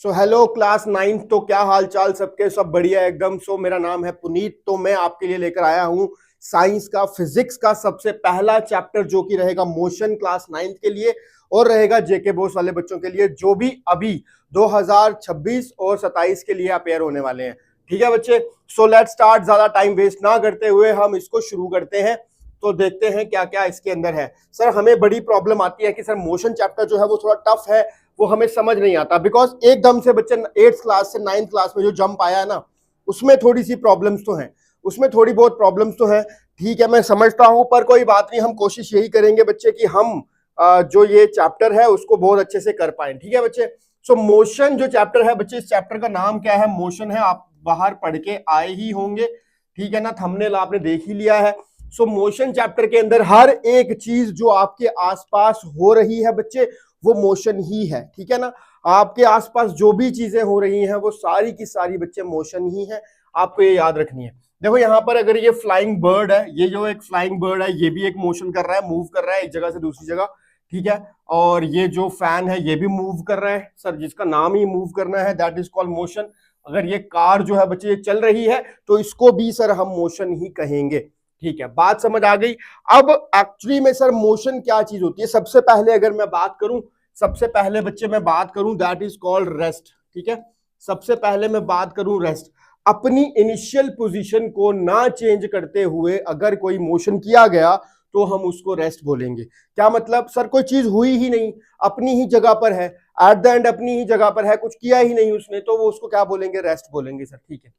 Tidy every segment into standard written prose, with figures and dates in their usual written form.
So hello class 9th। तो क्या हाल चाल सबके, सब बढ़िया एकदम। सो मेरा नाम है पुनीत। तो मैं आपके लिए लेकर आया हूं साइंस का फिजिक्स का सबसे पहला चैप्टर, जो कि रहेगा मोशन क्लास 9th के लिए और रहेगा जेके बोस वाले बच्चों के लिए, जो भी अभी 2026 और 27 के लिए अपेयर होने वाले हैं। ठीक है बच्चे, सो लेट्स स्टार्ट। ज्यादा टाइम वेस्ट ना करते हुए हम इसको शुरू करते हैं। तो देखते हैं क्या क्या इसके अंदर है। सर हमें बड़ी प्रॉब्लम आती है कि सर मोशन चैप्टर जो है वो थोड़ा टफ है, वो हमें समझ नहीं आता, बिकॉज एकदम से बच्चे 8th क्लास से 9th क्लास में जो जंप आया है ना, उसमें थोड़ी सी प्रॉब्लम्स तो हैं, उसमें थोड़ी बहुत प्रॉब्लम्स तो हैं। ठीक है, मैं समझता हूं, पर कोई बात नहीं, हम कोशिश यही करेंगे बच्चे कि हम जो ये चैप्टर है उसको बहुत अच्छे से कर पाए। ठीक है बच्चे, सो मोशन जो चैप्टर है बच्चे, इस चैप्टर का नाम क्या है? मोशन है। आप बाहर पढ़ के आए ही होंगे, ठीक है ना, थंबनेल आपने देख ही लिया है। सो मोशन चैप्टर के अंदर हर एक चीज जो आपके आसपास हो रही है बच्चे, वो मोशन ही है। ठीक है ना, आपके आसपास जो भी चीजें हो रही हैं वो सारी की सारी बच्चे मोशन ही है। आपको ये याद रखनी है। देखो यहाँ पर अगर ये फ्लाइंग बर्ड है, ये जो एक फ्लाइंग बर्ड है, ये भी एक मोशन कर रहा है, मूव कर रहा है एक जगह से दूसरी जगह। ठीक है, और ये जो फैन है ये भी मूव कर रहा है सर, जिसका नाम ही मूव करना है, दैट इज कॉल्ड मोशन। अगर ये कार जो है बच्चे ये चल रही है तो इसको भी सर हम मोशन ही कहेंगे। ठीक है, बात समझ आ गई। अब एक्चुअली में सर मोशन क्या चीज होती है? सबसे पहले अगर मैं बात करूं, सबसे पहले बच्चे मैं बात करूं, दैट इज कॉल्ड रेस्ट। ठीक है, सबसे पहले मैं बात करूं रेस्ट। अपनी इनिशियल पोजीशन को ना चेंज करते हुए अगर कोई मोशन किया गया तो हम उसको रेस्ट बोलेंगे। क्या मतलब? सर कोई चीज हुई ही नहीं, अपनी ही जगह पर है, एट द एंड अपनी ही जगह पर है, कुछ किया ही नहीं उसने, तो वो उसको क्या बोलेंगे? रेस्ट बोलेंगे सर। ठीक है,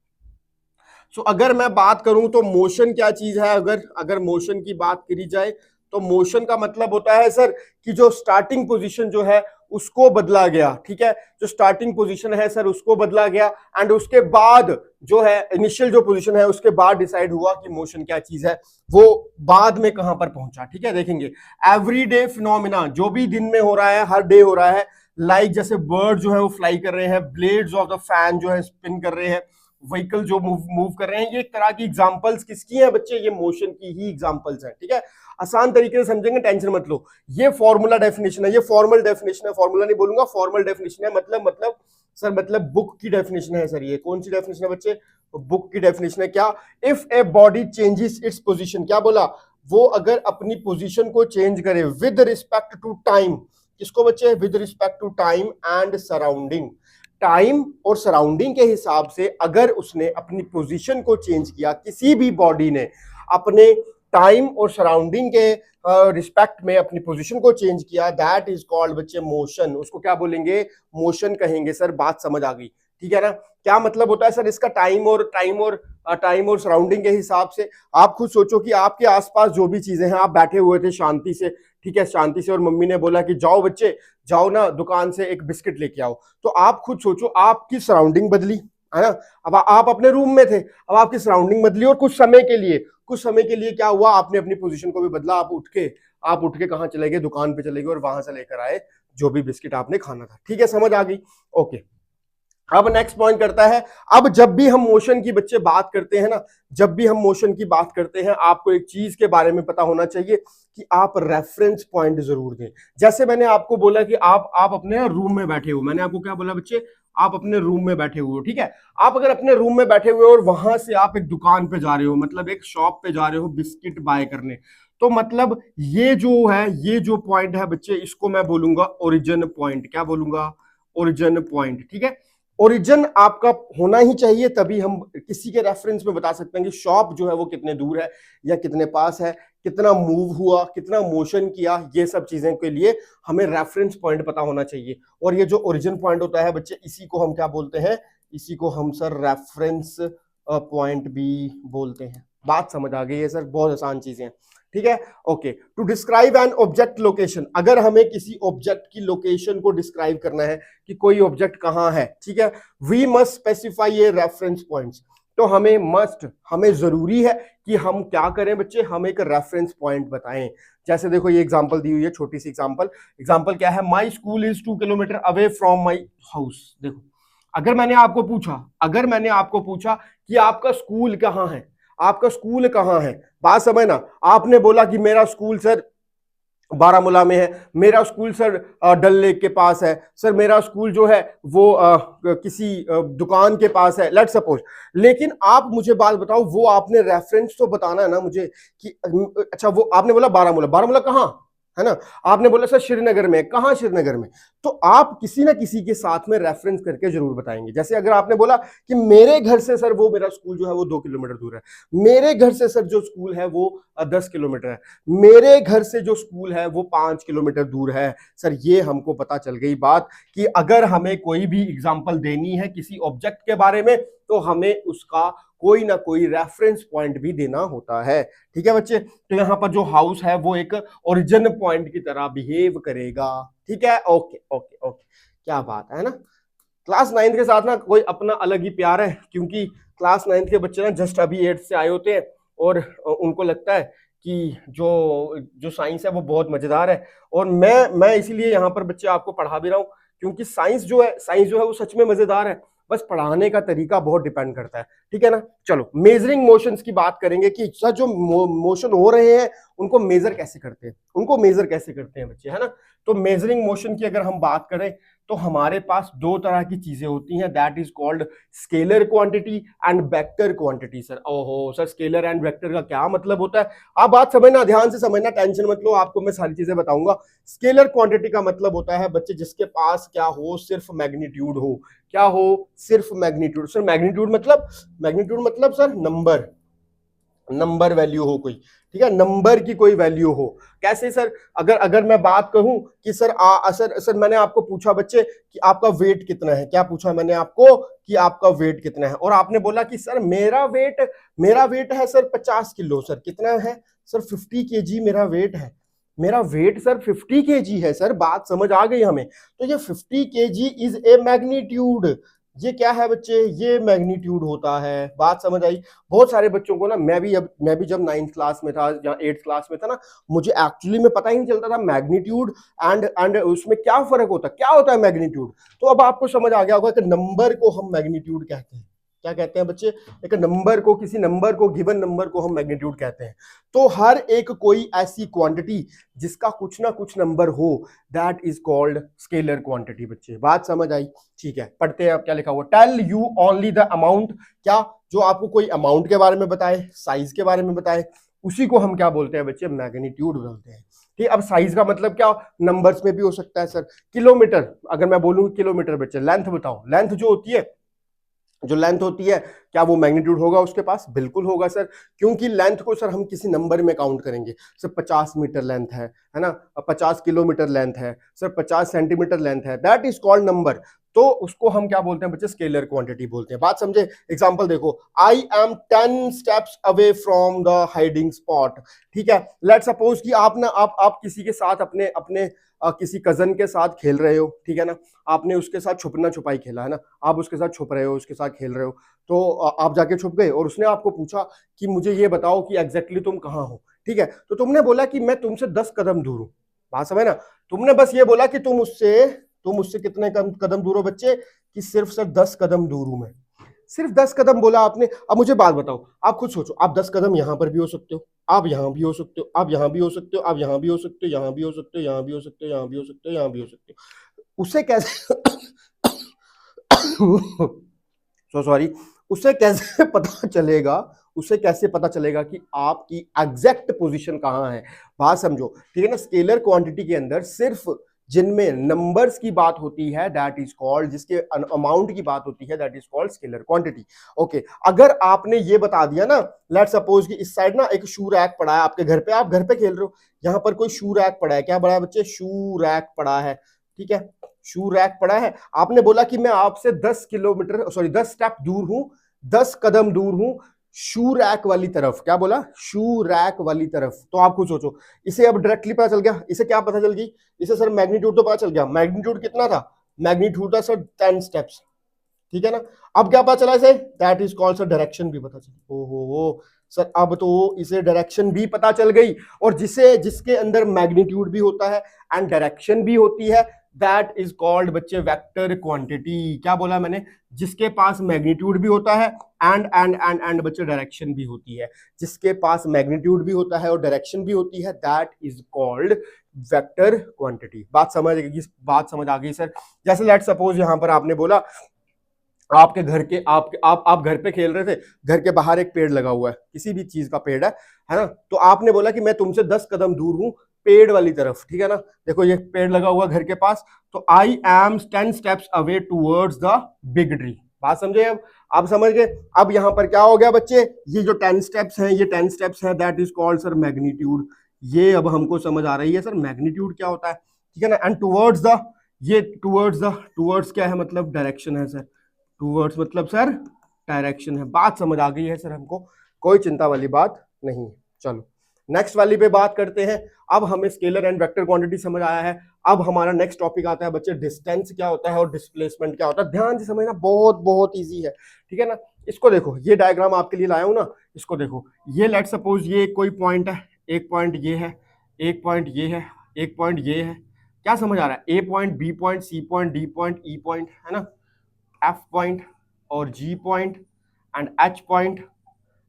सो अगर मैं बात करूं तो मोशन क्या चीज है, अगर अगर मोशन की बात करी जाए तो मोशन का मतलब होता है सर कि जो स्टार्टिंग पोजीशन जो है उसको बदला गया। ठीक है, जो स्टार्टिंग पोजीशन है सर उसको बदला गया, एंड उसके बाद जो है इनिशियल जो पोजीशन है उसके बाद डिसाइड हुआ कि मोशन क्या चीज है, वो बाद में कहां पर पहुंचा। ठीक है, देखेंगे एवरीडे फिनोमिना जो भी दिन में हो रहा है, हर डे हो रहा है, लाइक जैसे बर्ड जो है वो फ्लाई कर रहे हैं, ब्लेड्स ऑफ द फैन जो है स्पिन कर रहे हैं, व्हीकल जो मूव कर रहे हैं, ये एक तरह की एग्जांपल्स किसकी हैं बच्चे? ये मोशन की ही एग्जांपल्स हैं। ठीक है, आसान तरीके से समझेंगे, टेंशन मत लो। ये फॉर्मूला डेफिनेशन है, ये फॉर्मल डेफिनेशन है, फॉर्मूला नहीं बोलूंगा, फॉर्मल डेफिनेशन है। मतलब सर मतलब बुक की डेफिनेशन है सर। ये कौन सी डेफिनेशन है बच्चे? बुक की डेफिनेशन है। क्या? If a body changes its position, क्या बोला? वो अगर अपनी पोजीशन को चेंज करे विद रिस्पेक्ट टू टाइम, किसको बच्चे? With respect to time and surrounding. Time और सराउंडिंग के हिसाब से अगर उसने अपनी पोजीशन को चेंज किया, किसी भी बॉडी ने अपने टाइम और सराउंडिंग के रिस्पेक्ट में अपनी पोजीशन को चेंज किया, दैट इज कॉल्ड बच्चे मोशन। उसको क्या बोलेंगे? मोशन कहेंगे सर। बात समझ आ गई? ठीक है ना, क्या मतलब होता है सर इसका? टाइम और सराउंडिंग के हिसाब से आप खुद सोचो कि आपके आसपास जो भी चीजें हैं, आप बैठे हुए थे शांति से, ठीक है, शांति से, और मम्मी ने बोला कि जाओ बच्चे, जाओ ना दुकान से एक बिस्किट लेके आओ, तो आप खुद सोचो आपकी सराउंडिंग बदली, है ना। अब आप अपने रूम में थे, अब आपकी सराउंडिंग बदली, और कुछ समय के लिए क्या हुआ? आपने अपनी पोजीशन को भी बदला। आप उठ के कहां चले गए? दुकान पे चले गए और वहां से लेकर आए जो भी बिस्किट आपने खाना था। ठीक है, समझ आ गई? ओके, अब नेक्स्ट पॉइंट करता है। अब जब भी हम मोशन की बच्चे बात करते हैं ना, जब भी हम मोशन की बात करते हैं, आपको एक चीज के बारे में पता होना चाहिए कि आप रेफरेंस पॉइंट जरूर दें। जैसे मैंने आपको बोला कि आप अपने रूम में बैठे हो, मैंने आपको क्या बोला बच्चे? आप अपने रूम में बैठे हुए हो। ठीक है, आप अगर अपने रूम में बैठे हुए हो और वहां से आप एक दुकान पे जा रहे हो, मतलब एक शॉप पे जा रहे हो बिस्किट बाय करने, तो मतलब ये जो है, ये जो पॉइंट है बच्चे, इसको मैं बोलूंगा ओरिजिन पॉइंट। क्या बोलूंगा? Origin point. ठीक है, ओरिजिन आपका होना ही चाहिए, तभी हम किसी के रेफरेंस में बता सकते हैं कि शॉप जो है वो कितने दूर है या कितने पास है, कितना मूव हुआ, कितना मोशन किया, ये सब चीजें के लिए हमें रेफरेंस पॉइंट पता होना चाहिए। और ये जो ओरिजिन पॉइंट होता है बच्चे, इसी को हम क्या बोलते हैं? इसी को हम सर रेफरेंस पॉइंट भी बोलते हैं। बात समझ आ गई है सर? बहुत आसान चीजें हैं। ठीक है, okay. To describe an object location, अगर हमें किसी ऑब्जेक्ट की लोकेशन को डिस्क्राइब करना है कि कोई ऑब्जेक्ट कहां है, ठीक है, we must specify a reference points. तो हमें जरूरी है कि हम क्या करें बच्चे? हम एक रेफरेंस पॉइंट बताएं। जैसे देखो ये एग्जांपल दी हुई है, छोटी सी एग्जांपल क्या है? My school is 2 kilometre away from my house. देखो, अगर मैंने आपको पूछा कि आपका स्कूल कहां है, आपका स्कूल कहां है, बात समझना। आपने बोला कि मेरा स्कूल सर बारामूला में है, मेरा स्कूल सर डल लेक के पास है, सर मेरा स्कूल जो है वो किसी दुकान के पास है, लेट सपोज। लेकिन आप मुझे बात बताओ, वो आपने रेफरेंस तो बताना है ना मुझे कि अच्छा वो आपने बोला बारामूला, बारामूला कहाँ है ना, आपने बोला सर श्रीनगर में, कहाँ श्रीनगर में, तो आप किसी ना किसी के साथ में रेफरेंस करके जरूर बताएंगे। जैसे अगर आपने बोला कि मेरे घर से सर वो मेरा स्कूल जो है वो 2 किलोमीटर दूर है, मेरे घर से सर जो स्कूल है वो 10 किलोमीटर है, मेरे घर से जो स्कूल है वो 5 किलोमीटर दूर है, सर ये हमको पता चल गई बात कि अगर हमें कोई भी एग्जांपल देनी है किसी ऑब्जेक्ट के बारे में तो हमें उसका कोई ना कोई रेफरेंस पॉइंट भी देना होता है। ठीक है बच्चे, तो यहां पर जो हाउस है वो एक ओरिजिन पॉइंट की तरह बिहेव करेगा। ठीक है, ओके ओके ओके, क्या बात है ना। क्लास 9 के साथ ना कोई अपना अलग ही प्यार है, क्योंकि क्लास 9 के बच्चे ना जस्ट अभी 8 से आए होते हैं और उनको लगता है कि जो जो साइंस है वो बहुत मजेदार है। और मैं इसीलिए यहाँ पर बच्चे आपको पढ़ा भी रहा हूँ, क्योंकि साइंस जो है वो सच में मजेदार है, बस पढ़ाने का तरीका बहुत डिपेंड करता है। ठीक है ना। चलो मेजरिंग मोशंस की बात करेंगे कि सर जो मोशन हो रहे हैं उनको मेजर कैसे करते हैं, उनको मेजर कैसे करते हैं बच्चे, है ना। तो मेजरिंग मोशन की अगर हम बात करें तो हमारे पास दो तरह की चीजें होती हैं, that is called scalar quantity and vector quantity. Sir ओहो सर, स्केलर एंड वेक्टर का क्या मतलब होता है, आप बात समझना, ध्यान से समझना, टेंशन मत लो, आपको मैं सारी चीजें बताऊंगा। स्केलर क्वांटिटी का मतलब होता है बच्चे जिसके पास क्या हो, सिर्फ मैग्नीट्यूड हो। क्या हो, सिर्फ मैग्नीट्यूड। सर मैग्नीट्यूड मतलब सर नंबर वैल्यू हो कोई, ठीक है, नंबर की कोई वैल्यू हो। कैसे सर, अगर अगर मैं बात कहूं कि सर मैंने आपको पूछा बच्चे कि आपका वेट कितना है, क्या पूछा मैंने आपको कि आपका वेट कितना है, और आपने बोला कि सर मेरा वेट है सर 50 किलो। सर कितना है, सर 50 kg मेरा वेट है, मेरा वेट सर 50 kg है। सर बात समझ आ गई हमें, तो ये 50 kg इज ए मैग्नीट्यूड। ये क्या है बच्चे, ये मैग्नीट्यूड होता है। बात समझ आई। बहुत सारे बच्चों को ना, मैं भी जब 9th क्लास में था या 8th क्लास में था ना, मुझे एक्चुअली में पता ही नहीं चलता था मैग्नीट्यूड एंड उसमें क्या फर्क होता है, क्या होता है मैग्नीट्यूड। तो अब आपको समझ आ गया होगा कि नंबर को हम मैग्नीट्यूड कहते हैं। क्या कहते हैं बच्चे, एक नंबर को, किसी नंबर को, गिवन नंबर को हम मैग्नीट्यूड कहते हैं। तो हर एक कोई ऐसी क्वांटिटी जिसका कुछ ना कुछ नंबर हो, that is called scalar quantity. बच्चे बात समझ आई। ठीक है, पढ़ते हैं अब क्या लिखा हुआ, tell you only the amount. क्या, जो आपको कोई अमाउंट के बारे में बताए, साइज के बारे में बताए, उसी को हम क्या बोलते हैं बच्चे, मैग्नीट्यूड बोलते हैं। ठीक, अब साइज का मतलब क्या, नंबर्स में भी हो सकता है सर। किलोमीटर, अगर मैं बोलूं किलोमीटर, बच्चे लेंथ बताओ, लेंथ जो होती है, जो लेंथ होती है, क्या वो मैग्नीट्यूड होगा उसके पास, बिल्कुल होगा सर, क्योंकि लेंथ को सर हम किसी नंबर में काउंट करेंगे। सर 50 मीटर लेंथ है ना, 50 किलोमीटर लेंथ है, सर 50 सेंटीमीटर लेंथ है, दैट इज कॉल्ड नंबर। तो उसको हम क्या बोलते हैं बच्चे, स्केलर क्वांटिटी बोलते हैं। बात समझे। एग्जांपल देखो, I am 10 steps away from the hiding spot. ठीक है, लेट सपोज कि आप ना आप किसी के साथ अपने अपने किसी कजन के साथ खेल रहे हो, ठीक है ना, आपने उसके साथ छुपना छुपाई खेला, है ना, आप उसके साथ छुप रहे हो, उसके साथ खेल रहे हो, तो आप जाके छुप गए और उसने आपको पूछा कि मुझे ये बताओ कि एग्जैक्टली तुम कहाँ हो। ठीक है, तो तुमने बोला कि मैं तुमसे 10 कदम दूर हूं। बात समझ ना, तुमने बस ये बोला कि तुम उससे कितने कदम दूर हो बच्चे, कि सिर्फ सर 10 कदम दूर हूं मैं, सिर्फ 10 कदम बोला आपने। अब मुझे बात बताओ, आप खुद सोचो, आप 10 कदम यहां पर भी हो सकते हो, आप यहां भी हो सकते हो, आप यहां भी हो सकते हो, आप यहां भी हो सकते हो, यहां भी हो सकते हो, यहां भी हो सकते हो, यहां भी हो सकते हो, यहां भी हो सकते हो। उसे कैसे सो सॉरी, उसे कैसे पता चलेगा, उसे कैसे पता चलेगा कि आपकी एग्जैक्ट पोजीशन कहां है। बात समझो, ठीक है ना। स्केलर क्वांटिटी के अंदर सिर्फ जिनमें नंबर्स की बात होती है, दैट इज कॉल्ड, जिसके अमाउंट की बात होती है, that is called scalar quantity. Okay, अगर आपने ये बता दिया ना, लेट सपोज कि इस साइड ना एक शू रैक पड़ा है आपके घर पे, आप घर पे खेल रहे हो, यहां पर कोई शू रैक पड़ा है, क्या पड़ा है बच्चे, शू रैक पड़ा है। ठीक है, शू रैक पड़ा है, आपने बोला कि मैं आपसे 10 स्टेप दूर हूं, 10 कदम दूर हूं, शू रैक वाली तरफ। क्या बोला, शू रैक वाली तरफ। तो आप खुद सोचो, इसे अब डायरेक्टली पता चल गया, इसे क्या पता चल गई, इसे सर मैग्नीट्यूड तो पता चल गया। मैग्नीट्यूड कितना था, मैग्नीट्यूड था सर 10 स्टेप्स। ठीक है ना। अब क्या पता चला इसे, that is called sir direction भी पता चली। ओहो सर, अब तो इसे डायरेक्शन भी पता चल गई, और जिसके अंदर मैग्नीट्यूड भी होता है एंड डायरेक्शन भी होती है, दैट इज कॉल्ड बच्चे वेक्टर क्वांटिटी। क्या बोला मैंने, जिसके पास मैग्नीट्यूड भी होता है एंड बच्चे डायरेक्शन भी होती है, जिसके पास मैग्नीट्यूड भी होता है और डायरेक्शन भी होती है, that is called vector quantity. बात समझ आ गई सर। जैसे लेट सपोज यहां पर आपने बोला आपके घर के आप घर पे खेल रहे थे, घर के बाहर एक पेड़ लगा हुआ है, किसी भी चीज का पेड़ है ना, तो आपने बोला कि मैं तुमसे 10 कदम दूर हूं पेड़ वाली तरफ, ठीक है ना। देखो ये पेड़ लगा हुआ घर के पास, तो I am 10 steps away towards the big tree. बात समझे? अब आप समझ गए। अब यहां पर क्या हो गया बच्चे, ये जो 10 स्टेप्स हैं, ये 10 स्टेप्स हैं, that is called sir magnitude. ये अब हमको समझ आ रही है सर मैग्नीट्यूड क्या होता है, ठीक है ना। एंड टूवर्ड्स द, ये टूवर्ड्स क्या है, मतलब डायरेक्शन है सर। टूवर्ड्स मतलब सर डायरेक्शन है। बात समझ आ गई है सर हमको, कोई चिंता वाली बात नहीं। चलो नेक्स्ट वाली पे बात करते हैं। अब हमें स्केलर एंड वेक्टर क्वांटिटी समझ आया है। अब हमारा नेक्स्ट टॉपिक आता है बच्चे, डिस्टेंस क्या होता है और डिस्प्लेसमेंट क्या होता है। ध्यान से समझना, बहुत बहुत इजी है, ठीक है ना। इसको देखो, ये डायग्राम आपके लिए लाया हूं ना, इसको देखो। ये लेट सपोज ये कोई पॉइंट है, एक पॉइंट ये है, एक पॉइंट ये है, एक पॉइंट ये है। क्या समझ आ रहा है? A point, B point, C point, D point, E point, है ना, एफ पॉइंट और G point and H point,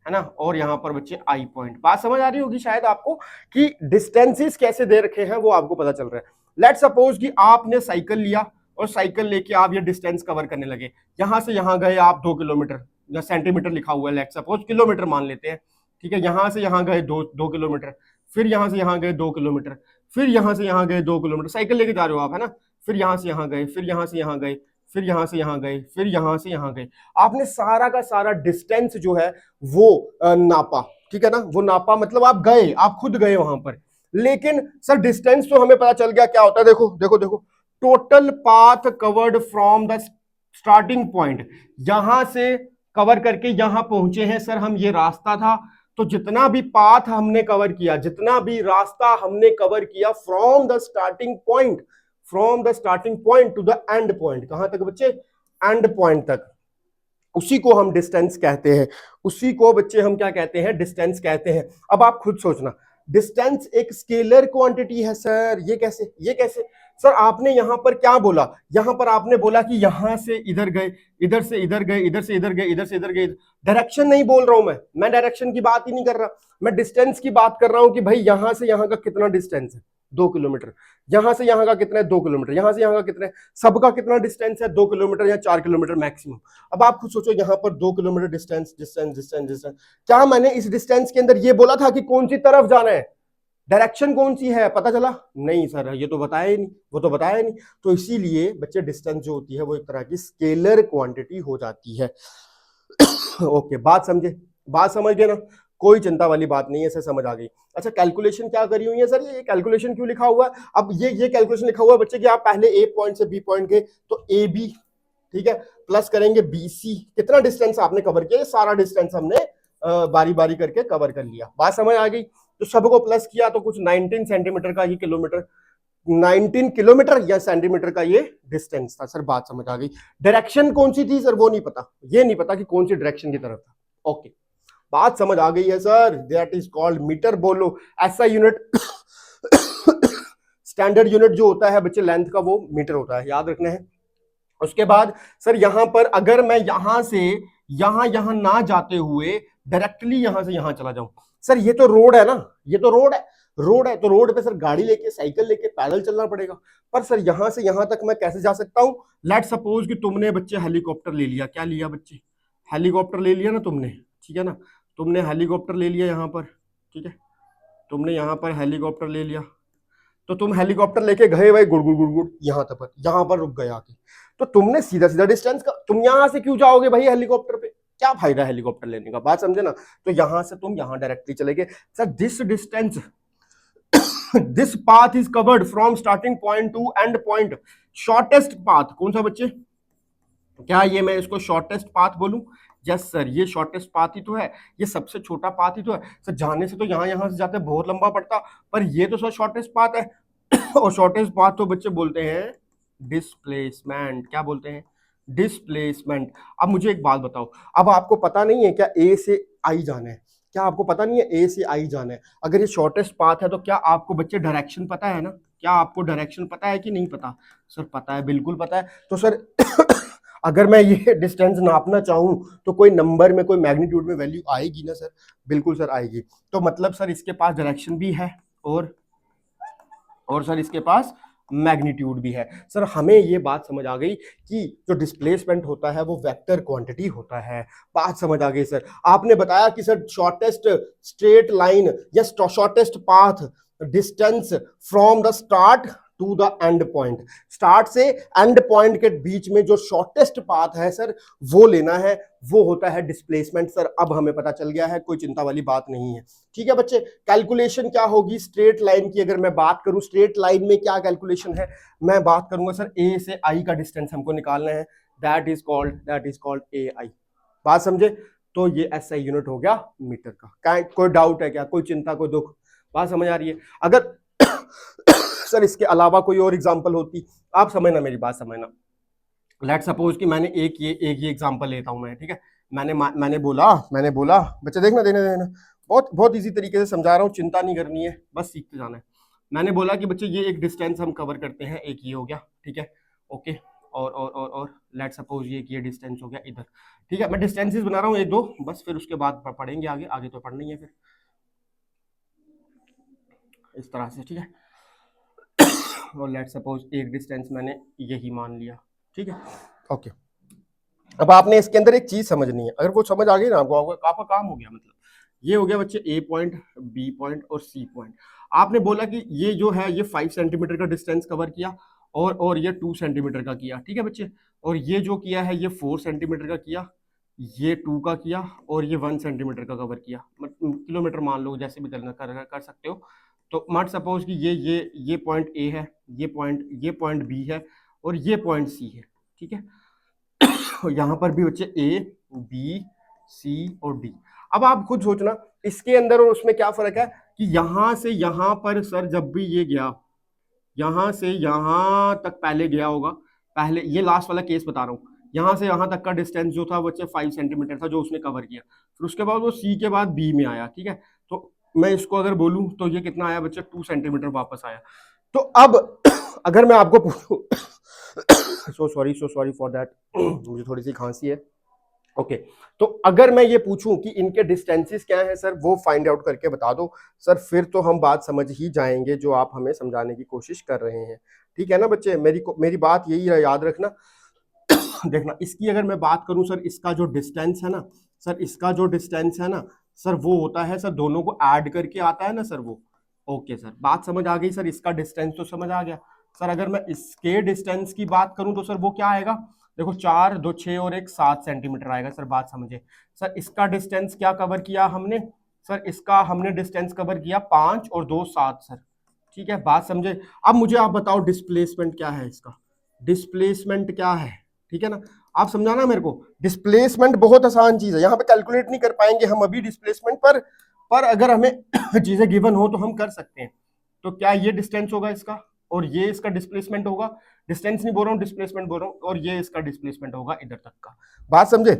है ना, और यहां पर बच्चे आई पॉइंट। बात समझ आ रही होगी शायद आपको कि डिस्टेंसेस कैसे दे रखे हैं वो आपको पता चल रहा है। लेट सपोज कि आपने साइकिल लिया और साइकिल लेके आप ये डिस्टेंस कवर करने लगे। यहां से यहां गए आप 2 किलोमीटर, या सेंटीमीटर लिखा हुआ है, लेट सपोज किलोमीटर मान लेते हैं, ठीक है। यहां से यहां गए 2 किलोमीटर, फिर यहां से यहां गए 2 किलोमीटर, फिर यहां से यहां गए 2 किलोमीटर, साइकिल लेके जा रहे हो आप, है ना। फिर यहां से यहां गए, फिर यहां से यहां गए, फिर यहां से यहां गए, फिर यहां से यहां गए। आपने सारा का सारा डिस्टेंस जो है वो नापा, ठीक है ना। वो नापा मतलब आप गए, आप खुद गए वहां पर। लेकिन सर डिस्टेंस तो हमें पता चल गया क्या होता है। देखो देखो देखो, total path covered from the starting point, यहां से कवर करके यहां पहुंचे हैं सर हम, ये रास्ता था। तो जितना भी पाथ हमने कवर किया, जितना भी रास्ता हमने कवर किया from the starting point, from the starting point two the end point, कहां तक बच्चे? एंड पॉइंट तक, उसी को हम डिस्टेंस कहते हैं। उसी को बच्चे हम क्या कहते हैं? डिस्टेंस कहते हैं। अब आप खुद सोचना, डिस्टेंस एक स्केलर क्वांटिटी है सर। ये कैसे, ये कैसे? सर आपने यहां पर क्या बोला, यहां पर आपने बोला कि यहां से इधर गए, इधर से इधर गए, इधर से इधर गए, इधर से इधर गए। डायरेक्शन नहीं बोल रहा हूं मैं डायरेक्शन की बात ही नहीं कर रहा, मैं डिस्टेंस की बात कर रहा हूं कि भाई यहां से यहां का कितना डिस्टेंस है, 2 किलोमीटर। यहां से यहां का कितना है? 2 किलोमीटर। यहां से यहां का कितना है? सबका कितना डिस्टेंस है? 2 किलोमीटर या 4 किलोमीटर मैक्सिमम। अब आप खुद सोचो, यहां पर 2 kilometre distance, distance, distance, distance. क्या मैंने इस डिस्टेंस के अंदर ये बोला था कि कौन सी तरफ जाना है, डायरेक्शन कौन सी है, पता चला? नहीं सर, ये तो बताया ही नहीं, वो तो बताया ही नहीं। तो इसीलिए बच्चे डिस्टेंस जो होती है वो एक तरह की स्केलर क्वांटिटी हो जाती है। ओके, बात समझे? बात समझ गए ना, कोई चिंता वाली बात नहीं है सर, समझ आ गई। अच्छा, कैलकुलेशन क्या करी हुई है सर? ये कैलकुलेशन क्यों लिखा हुआ है? अब ये कैलकुलेशन लिखा हुआ है बच्चे कि आप पहले ए पॉइंट से बी पॉइंट गए, तो ए बी, ठीक है, प्लस करेंगे बी सी। कितना डिस्टेंस आपने कवर किया? ये सारा डिस्टेंस हमने बारी बारी करके कवर कर लिया। बात समझ आ गई? तो सबको प्लस किया तो कुछ 19 सेंटीमीटर का ये किलोमीटर, 19 किलोमीटर या सेंटीमीटर का ये डिस्टेंस था सर। बात समझ आ गई? डायरेक्शन कौन सी थी सर वो नहीं पता, ये नहीं पता कि कौन सी डायरेक्शन की तरफ था। ओके, बात समझ आ गई है sir. That is called meter. बोलो ऐसा यूनिट स्टैंडर्ड यूनिट जो होता है बच्चे लेंथ का, वो मीटर होता है, याद रखना है। उसके बाद सर यहां पर अगर मैं यहां से यहां ना जाते हुए डायरेक्टली यहां से यहां चला जाऊं, सर ये तो रोड है ना, ये तो रोड है, रोड है तो रोड पे सर गाड़ी लेके, साइकिल लेके, पैदल चलना पड़ेगा। पर सर यहां से यहां तक मैं कैसे जा सकता हूं? लेट सपोज कि तुमने बच्चे हेलीकॉप्टर ले लिया। क्या लिया बच्चे? हेलीकॉप्टर ले लिया ना तुमने, ठीक है ना। तुमने हेलीकॉप्टर ले लिया यहां पर, ठीक है, तुमने यहां पर हेलीकॉप्टर ले लिया। तो तुम हेलीकॉप्टर लेके गए भाई गुड़ गुड़ गुड़ गुड़ यहां पर रुक गए आके। तो तुमने सीधा सीधा डिस्टेंस का, तुम यहां से क्यों जाओगे भाई हेलीकॉप्टर पे? क्या फायदा हेलीकॉप्टर लेने का? बात समझे ना। तो यहां से तुम यहां डायरेक्टली चले गए। Sir this distance, this path is covered from starting point two and point. Shortest path कौन सा बच्चे? क्या ये मैं इसको शॉर्टेस्ट पाथ बोलूं? यस सर, ये शॉर्टेस्ट पाथ ही तो है, ये सबसे छोटा पाथ ही तो है सर। जाने से तो यहां से जाते बहुत लंबा पड़ता, पर ये तो सर शॉर्टेस्ट पाथ है। और शॉर्टेस्ट पाथ तो बच्चे बोलते हैं डिस्प्लेसमेंट। क्या बोलते हैं? डिस्प्लेसमेंट। अब मुझे एक बात बताओ, अब आपको पता नहीं है क्या ए से आई जाना है? क्या आपको पता नहीं है ए से आई जाना है? अगर ये शॉर्टेस्ट पाथ है तो क्या आपको बच्चे डायरेक्शन पता है ना? क्या आपको डायरेक्शन पता है कि नहीं पता? सर पता है, बिल्कुल पता है। तो सर अगर मैं ये डिस्टेंस नापना चाहूं तो कोई नंबर में, कोई मैग्नीट्यूड में वैल्यू आएगी ना सर? बिल्कुल सर आएगी। तो मतलब सर इसके पास डायरेक्शन भी है और और सर इसके पास मैग्नीट्यूड भी है। सर हमें ये बात समझ आ गई कि जो डिस्प्लेसमेंट होता है वो वेक्टर क्वांटिटी होता है। बात समझ आ गई सर। आपने बताया कि सर शॉर्टेस्ट स्ट्रेट लाइन या shortest path distance from the start to the end point, start से एंड पॉइंट के बीच में जो शॉर्टेस्ट पाथ है सर वो लेना है, वो होता है डिस्प्लेसमेंट। सर अब हमें पता चल गया है, कोई चिंता वाली बात नहीं है। ठीक है बच्चे, कैलकुलेशन क्या होगी स्ट्रेट लाइन की? अगर मैं बात करूं स्ट्रेट लाइन में क्या कैलकुलेशन है, मैं बात करूंगा सर ए से आई का डिस्टेंस हमको निकालना है, दैट इज कॉल्ड ए आई। बात समझे? तो ये एसआई यूनिट हो गया मीटर का। कोई डाउट है क्या, कोई चिंता, कोई दुख? बात समझ आ रही है? अगर सर इसके अलावा कोई और एग्जांपल होती, आप समझना, मेरी बात समझना। लेट सपोज कि मैंने एक ये एग्जांपल लेता हूं मैं, ठीक है। मैंने बोला बच्चे देखना देना बहुत बहुत इजी तरीके से समझा रहा हूँ, चिंता नहीं करनी है, बस सीखते जाना है। मैंने बोला कि बच्चे ये एक डिस्टेंस हम कवर करते हैं, एक ये हो गया, ठीक है, ओके। और लेट सपोज ये डिस्टेंस हो गया इधर, ठीक है। मैं डिस्टेंसेस बना रहा हूँ एक दो, बस फिर उसके बाद पढ़ेंगे आगे, आगे तो पढ़ना ही है फिर इस तरह से, ठीक है। और लेट सपोज एक डिस्टेंस मैंने यही मान लिया, ठीक है, ओके। अब आपने इसके अंदर एक चीज समझनी है, अगर वो समझ आ गई ना आपको, आपका काम हो गया। मतलब ये हो गया बच्चे ए पॉइंट, बी पॉइंट और सी पॉइंट। आपने बोला कि ये जो है ये 5 सेंटीमीटर का डिस्टेंस कवर किया और ये 2 सेंटीमीटर का किया, ठीक है बच्चे। और ये जो किया है ये 4 सेंटीमीटर का किया, ये 2 का किया और ये 1 सेंटीमीटर का कवर किया। किलोमीटर मान लो, जैसे भी करना कर सकते हो। तो मत सपोज कि ये पॉइंट ए है, ये पॉइंट बी है और ये पॉइंट सी है, ठीक है। यहां पर भी बच्चे ए, बी, सी और डी। अब आप खुद सोचना इसके अंदर और उसमें क्या फर्क है कि यहां से यहां पर सर जब भी ये गया, यहां से यहां तक पहले गया होगा, पहले ये लास्ट वाला केस बता रहा हूं, यहां से यहां तक का डिस्टेंस जो था बच्चे 5 सेंटीमीटर था जो उसने कवर किया। फिर उसके बाद वो सी के बाद बी में आया, ठीक है। तो मैं इसको अगर बोलूं तो ये कितना आया बच्चे, 2 सेंटीमीटर वापस आया। तो अब अगर मैं आपको पूछूं सो सॉरी फॉर दैट, मुझे थोड़ी सी खांसी है, ओके। तो अगर मैं ये पूछूं कि इनके डिस्टेंसेस क्या है सर, वो फाइंड आउट करके बता दो सर, फिर तो हम बात समझ ही जाएंगे जो आप हमें समझाने की कोशिश कर रहे हैं। ठीक है ना बच्चे, मेरी बात यही है, याद रखना। देखना इसकी अगर मैं बात करूं सर, इसका जो डिस्टेंस है ना सर, इसका जो डिस्टेंस है ना सर, वो होता है सर, दोनों को ऐड करके आता है ना सर वो। ओके सर, बात समझ आ गई सर, इसका डिस्टेंस तो समझ आ गया सर। अगर मैं इसके डिस्टेंस की बात करूं तो सर वो क्या आएगा, देखो 4, 2, 6 और 1 7 सेंटीमीटर आएगा सर। बात समझे सर, इसका डिस्टेंस क्या कवर किया हमने सर, इसका हमने डिस्टेंस कवर किया 5 और 2 7 सर, ठीक है। बात समझे? अब मुझे आप बताओ डिस्प्लेसमेंट क्या है इसका, डिस्प्लेसमेंट क्या है, ठीक है ना। आप समझाना मेरे को, डिस्प्लेसमेंट बहुत आसान चीज है, यहाँ पे कैलकुलेट नहीं कर पाएंगे हम अभी डिस्प्लेसमेंट पर अगर हमें चीजें गिवन हो तो हम कर सकते हैं। तो क्या ये डिस्टेंस होगा इसका और ये इसका डिस्प्लेसमेंट होगा, डिस्टेंस नहीं बोल रहा हूँ, डिस्प्लेसमेंट बोल रहा हूँ, और ये इसका डिस्प्लेसमेंट होगा इधर तक का। बात समझे?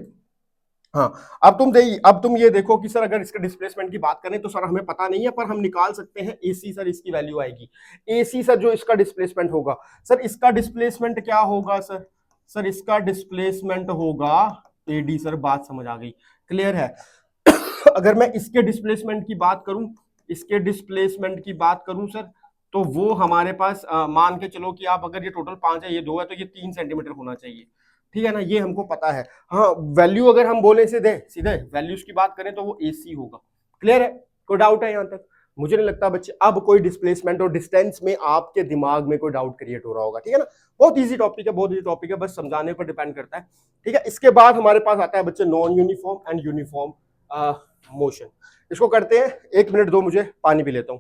हाँ। अब तुम ये देखो कि सर अगर इसके डिस्प्लेसमेंट की बात करें तो सर हमें पता नहीं है, पर हम निकाल सकते हैं एसी सर, इसकी वैल्यू आएगी एसी सर, जो इसका डिस्प्लेसमेंट होगा सर, इसका डिस्प्लेसमेंट क्या होगा सर, सर इसका डिस्प्लेसमेंट होगा एडी सर। बात समझ आ गई, क्लियर है? अगर मैं इसके डिस्प्लेसमेंट की बात करूं, इसके डिस्प्लेसमेंट की बात करूं सर, तो वो हमारे पास मान के चलो कि आप अगर ये टोटल 5 है, ये 2 है, तो ये 3 सेंटीमीटर होना चाहिए, ठीक है ना, ये हमको पता है। हाँ, वैल्यू अगर हम बोले सीधे वैल्यूज की बात करें तो वो एसी होगा। क्लियर है? कोई डाउट है यहां तक? मुझे नहीं लगता बच्चे अब कोई डिस्प्लेसमेंट और डिस्टेंस में आपके दिमाग में कोई डाउट क्रिएट हो रहा होगा, ठीक है ना। बहुत इजी टॉपिक है, बहुत इजी टॉपिक है, बस समझाने पर डिपेंड करता है, ठीक है। इसके बाद हमारे पास आता है बच्चे non uniform and uniform motion. इसको करते हैं, 1 मिनट दो, मुझे पानी पी लेता हूं।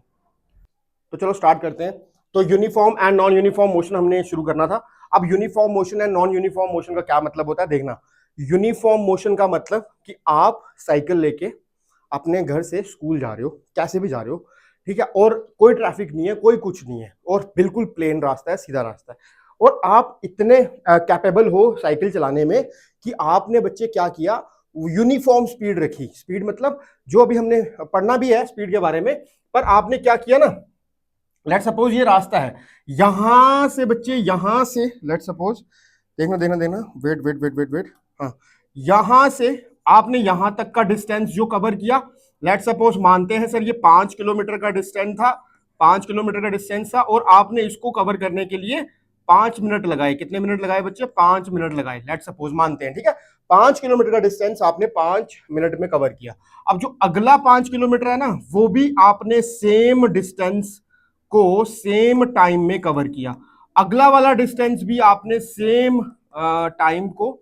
तो चलो स्टार्ट करते हैं। तो uniform and non uniform motion हमने शुरू करना था। अब uniform motion and non uniform motion का क्या मतलब होता है, देखना। यूनिफॉर्म मोशन का मतलब कि आप साइकिल लेके अपने घर से स्कूल जा रहे हो, कैसे भी जा रहे हो, ठीक है, और कोई ट्रैफिक नहीं है, कोई कुछ नहीं है, और बिल्कुल प्लेन रास्ता है, सीधा रास्ता है, और आप इतने कैपेबल हो साइकिल चलाने में कि आपने बच्चे क्या किया, यूनिफॉर्म स्पीड रखी। स्पीड मतलब जो अभी हमने पढ़ना भी है स्पीड के बारे में, पर आपने क्या किया ना, लेट सपोज ये रास्ता है, यहां से बच्चे, यहां से लेट सपोज, देना वेट, हाँ, यहां से आपने यहां तक का डिस्टेंस जो कवर किया, लेट सपोज मानते हैं सर ये 5 किलोमीटर का डिस्टेंस था, 5 किलोमीटर का डिस्टेंस था और आपने इसको कवर करने के लिए 5 मिनट लगाए। कितने मिनट लगाए बच्चे? 5 मिनट लगाए। लेट्स सपोज मानते हैं, ठीक है, 5 किलोमीटर का डिस्टेंस आपने 5 मिनट में कवर किया। अब जो अगला 5 किलोमीटर है ना, वो भी आपने सेम डिस्टेंस को सेम टाइम में कवर किया। अगला वाला डिस्टेंस भी आपने सेम टाइम को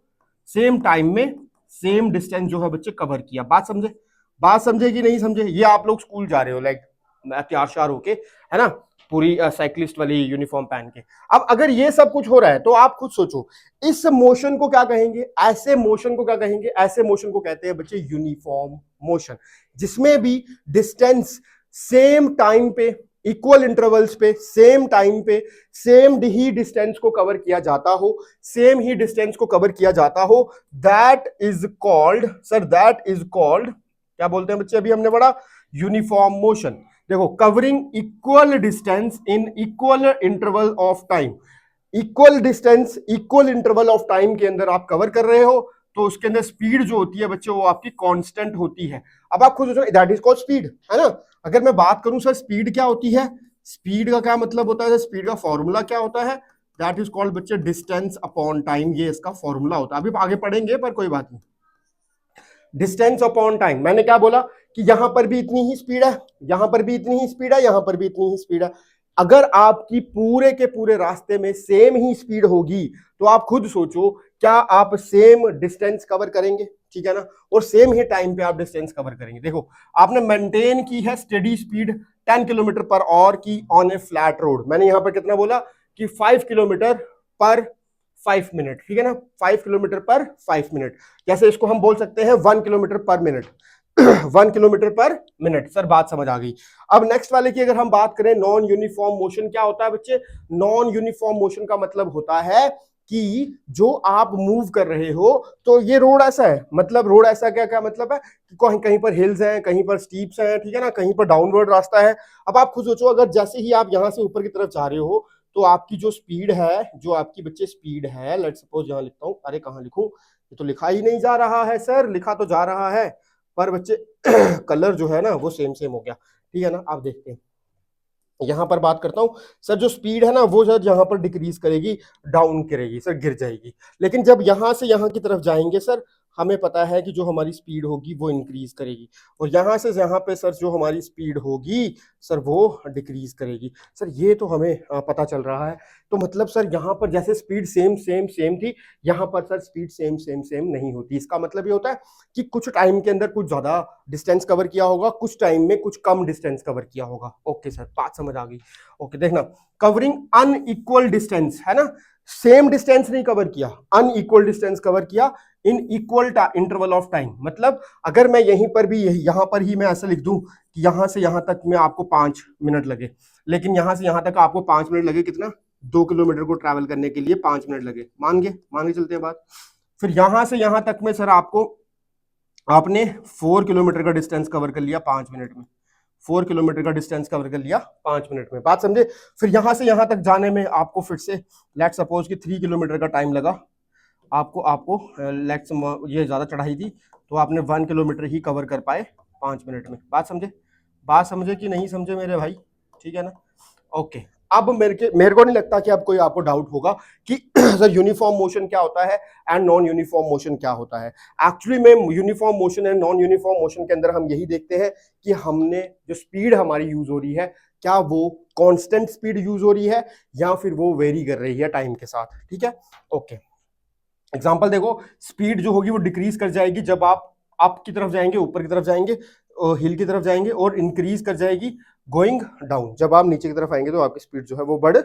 सेम टाइम में सेम डिस्टेंस जो है बच्चे कवर किया। बात समझे? बात समझे कि नहीं समझे? ये आप लोग स्कूल जा रहे हो लाइक तैयार श्यार होके, है ना, पूरी साइक्लिस्ट वाली यूनिफॉर्म पहन के। अब अगर ये सब कुछ हो रहा है तो आप खुद सोचो इस मोशन को क्या कहेंगे? ऐसे मोशन को क्या कहेंगे? ऐसे मोशन को कहते हैं बच्चे यूनिफॉर्म मोशन, जिसमें भी डिस्टेंस सेम टाइम पे, इक्वल इंटरवल्स पे, सेम टाइम पे सेम ही डिस्टेंस को कवर किया जाता हो, सेम ही डिस्टेंस को कवर किया जाता हो, that is called, sir that is called, क्या बोलते हैं बच्चे? अभी हमने पढ़ा यूनिफॉर्म मोशन। देखो, covering equal distance in equal interval of time. Equal distance equal interval of time के अंदर आप कवर कर रहे हो, तो उसके अंदर स्पीड जो होती है बच्चे वो आपकी कांस्टेंट होती है। अब आप खुद सोचो, दैट इज कॉल्ड स्पीड, है ना। अगर मैं बात करूं सर स्पीड क्या होती है, स्पीड का क्या मतलब होता है, स्पीड का फॉर्मूला क्या होता है? दैट इज कॉल्ड बच्चे डिस्टेंस अपॉन टाइम, ये इसका फॉर्मूला होता है। अभी आगे पढ़ेंगे पर कोई बात नहीं। डिस्टेंस अपॉन टाइम, मैंने क्या बोला कि यहां पर भी इतनी ही स्पीड है, यहां पर भी इतनी ही स्पीड है, यहां पर भी इतनी ही स्पीड है। अगर आपकी पूरे के पूरे रास्ते में सेम ही स्पीड होगी तो आप खुद सोचो क्या आप सेम डिस्टेंस कवर करेंगे? ठीक है ना, और सेम ही टाइम पे आप डिस्टेंस कवर करेंगे। देखो, आपने मेंटेन की है steady speed 10 kilometre per hour की ऑन ए फ्लैट रोड। मैंने यहां पर कितना बोला कि 5 किलोमीटर पर 5 मिनट, ठीक है ना, 5 किलोमीटर पर 5 मिनट। जैसे इसको हम बोल सकते हैं 1 किलोमीटर पर मिनट 1 किलोमीटर पर मिनट। सर बात समझ आ गई। अब नेक्स्ट वाले की अगर हम बात करें, नॉन यूनिफॉर्म मोशन क्या होता है बच्चे? नॉन यूनिफॉर्म मोशन का मतलब होता है कि जो आप मूव कर रहे हो, तो ये रोड ऐसा है, मतलब रोड ऐसा क्या क्या मतलब है कि कहीं कहीं पर हिल्स हैं, कहीं पर स्टीप्स हैं, ठीक है ना, कहीं पर डाउनवर्ड रास्ता है। अब आप खुद सोचो, अगर जैसे ही आप यहां से ऊपर की तरफ जा रहे हो तो आपकी जो स्पीड है, जो आपकी बच्चे स्पीड है, लेट सपोज यहां लिखता हूं, अरे कहां लिखूं, ये तो लिखा ही नहीं जा रहा है सर, लिखा तो जा रहा है पर बच्चे कलर जो है ना वो सेम सेम हो गया, ठीक है ना। आप देखते हैं यहां पर बात करता हूं, सर जो स्पीड है ना वो सर यहां पर डिक्रीज करेगी, डाउन करेगी सर, गिर जाएगी। लेकिन जब यहां से यहां की तरफ जाएंगे सर, हमें पता है कि जो हमारी स्पीड होगी वो इंक्रीज करेगी, और यहां से यहां पे सर जो हमारी स्पीड होगी सर वो डिक्रीज करेगी। सर ये तो हमें पता चल रहा है। तो मतलब सर यहां पर जैसे स्पीड सेम सेम सेम थी, यहां पर sir speed same same same नहीं होती। इसका मतलब ये होता है कि कुछ टाइम के अंदर कुछ ज्यादा डिस्टेंस कवर किया होगा, कुछ टाइम में कुछ कम डिस्टेंस कवर किया होगा। ओके सर, बात समझ आ गई। ओके, देखना, कवरिंग अनइक्वल डिस्टेंस, है ना, सेम डिस्टेंस नहीं कवर किया, अनइक्वल डिस्टेंस कवर किया इन इक्वल इंटरवल ऑफ टाइम। मतलब अगर मैं यहीं पर भी यहां पर ही मैं ऐसा लिख दूं कि यहां से यहां तक में आपको 5 मिनट लगे, लेकिन यहां से यहां तक आपको 5 मिनट लगे, कितना? 2 किलोमीटर को ट्रैवल करने के लिए 5 मिनट लगे, मान के चलते हैं बात। फिर यहां से यहां तक में सर आपने 4 किलोमीटर का डिस्टेंस कवर कर लिया 5 मिनट में, 4 किलोमीटर का डिस्टेंस कवर कर लिया 5 मिनट में, बात समझे। फिर यहां से यहां तक जाने में आपको फिर से लेट सपोज कि 3 किलोमीटर का टाइम लगा आपको आपको लेट्स, ये ज्यादा चढ़ाई थी तो आपने 1 किलोमीटर ही कवर कर पाए 5 मिनट में। बात समझे कि नहीं समझे मेरे भाई? ठीक है ना। ओके, अब मेरे को नहीं लगता कि अब कोई आपको डाउट होगा कि सर यूनिफॉर्म मोशन क्या होता है एंड नॉन यूनिफॉर्म मोशन क्या होता है। एक्चुअली में uniform motion and non uniform motion के अंदर हम यही देखते हैं कि हमने जो स्पीड हमारी यूज हो रही है, क्या वो कांस्टेंट स्पीड यूज हो रही है या फिर वो वेरी कर रही है टाइम के साथ, ठीक है। ओके, एग्जाम्पल देखो, स्पीड जो होगी वो डिक्रीज कर जाएगी जब आप अप की तरफ जाएंगे, ऊपर की तरफ जाएंगे, हिल की तरफ जाएंगे, और इंक्रीज कर जाएगी गोइंग डाउन, जब आप नीचे की तरफ आएंगे तो आपकी स्पीड जो है वो बढ़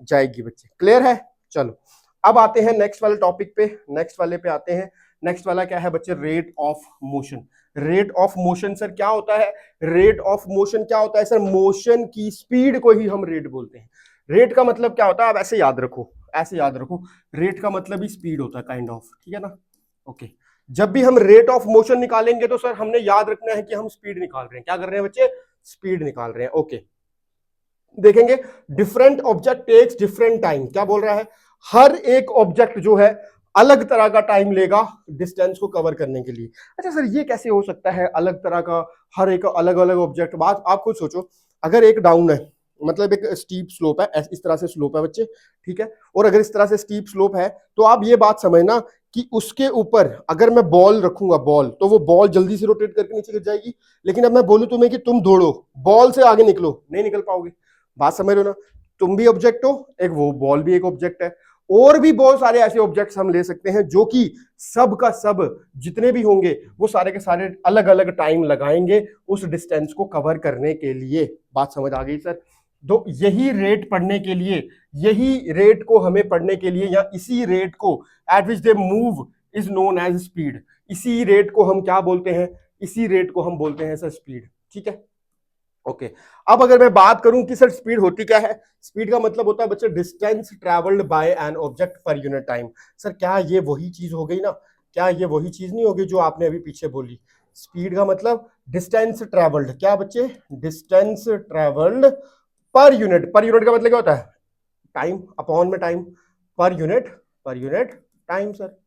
जाएगी। बच्चे क्लियर है? चलो अब आते हैं नेक्स्ट वाले टॉपिक पे, नेक्स्ट वाले पे आते हैं। नेक्स्ट वाला क्या है बच्चे? Rate of motion. Rate of motion sir क्या होता है? रेट ऑफ मोशन क्या होता है सर? मोशन की स्पीड को ही हम रेट बोलते हैं। रेट का मतलब क्या होता है? आप ऐसे याद रखो, ऐसे याद रखो, रेट का मतलब ही स्पीड होता है, काइंड ऑफ, ठीक है ना। ओके, जब भी हम रेट ऑफ मोशन निकालेंगे तो सर हमने याद रखना है कि हम स्पीड निकाल रहे हैं। क्या कर रहे हैं बच्चे? स्पीड निकाल रहे हैं। ओके, देखेंगे different object takes different time. क्या बोल रहा है? हर एक ऑब्जेक्ट जो है अलग तरह का टाइम लेगा डिस्टेंस को कवर करने के लिए। अच्छा सर ये कैसे हो सकता है अलग तरह का, हर एक अलग अलग ऑब्जेक्ट? बात आप खुद सोचो, अगर एक डाउन है, मतलब एक स्टीप स्लोप है, इस तरह से स्लोप है बच्चे, ठीक है। और अगर इस तरह से स्टीप स्लोप है तो आप ये बात समझना कि उसके ऊपर अगर मैं बॉल रखूंगा, बॉल, तो वो बॉल जल्दी से रोटेट करके नीचे गिर जाएगी। लेकिन अब मैं बोलूं तुम्हें कि तुम दौड़ो, बॉल से आगे निकलो, नहीं निकल पाओगे। बात समझ रहे हो ना? तुम भी ऑब्जेक्ट हो, एक वो बॉल भी एक ऑब्जेक्ट है। और भी बहुत सारे ऐसे ऑब्जेक्ट्स हम ले सकते हैं जो कि सब का सब जितने भी होंगे वो सारे के सारे अलग अलग टाइम लगाएंगे उस डिस्टेंस को कवर करने के लिए। बात समझ आ गई सर? तो यही रेट पढ़ने के लिए, यही रेट को हमें पढ़ने के लिए, या इसी रेट को at which they move is known as speed. इसी रेट को हम क्या बोलते हैं? इसी रेट को हम बोलते हैं सर स्पीड, ठीक है। ओके अब अगर मैं बात करूं कि सर स्पीड होती क्या है, स्पीड का मतलब होता है बच्चे distance travelled by an object per unit time. Sir क्या ये वही चीज हो गई ना? क्या ये वही चीज नहीं होगी जो आपने अभी पीछे बोली? स्पीड का मतलब डिस्टेंस ट्रेवल्ड, क्या बच्चे? Distance travelled per unit. Per unit का मतलब क्या होता है? टाइम, अपॉन में time, per unit time sir.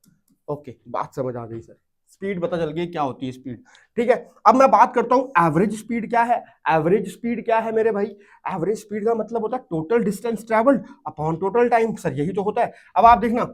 Okay बात समझ आ गई सर, स्पीड पता चल गई क्या होती है स्पीड, ठीक है। अब मैं बात करता हूं एवरेज स्पीड क्या है। एवरेज स्पीड क्या है मेरे भाई? एवरेज स्पीड का मतलब होता है total distance travelled upon total time. Sir यही तो होता है। अब आप देखना,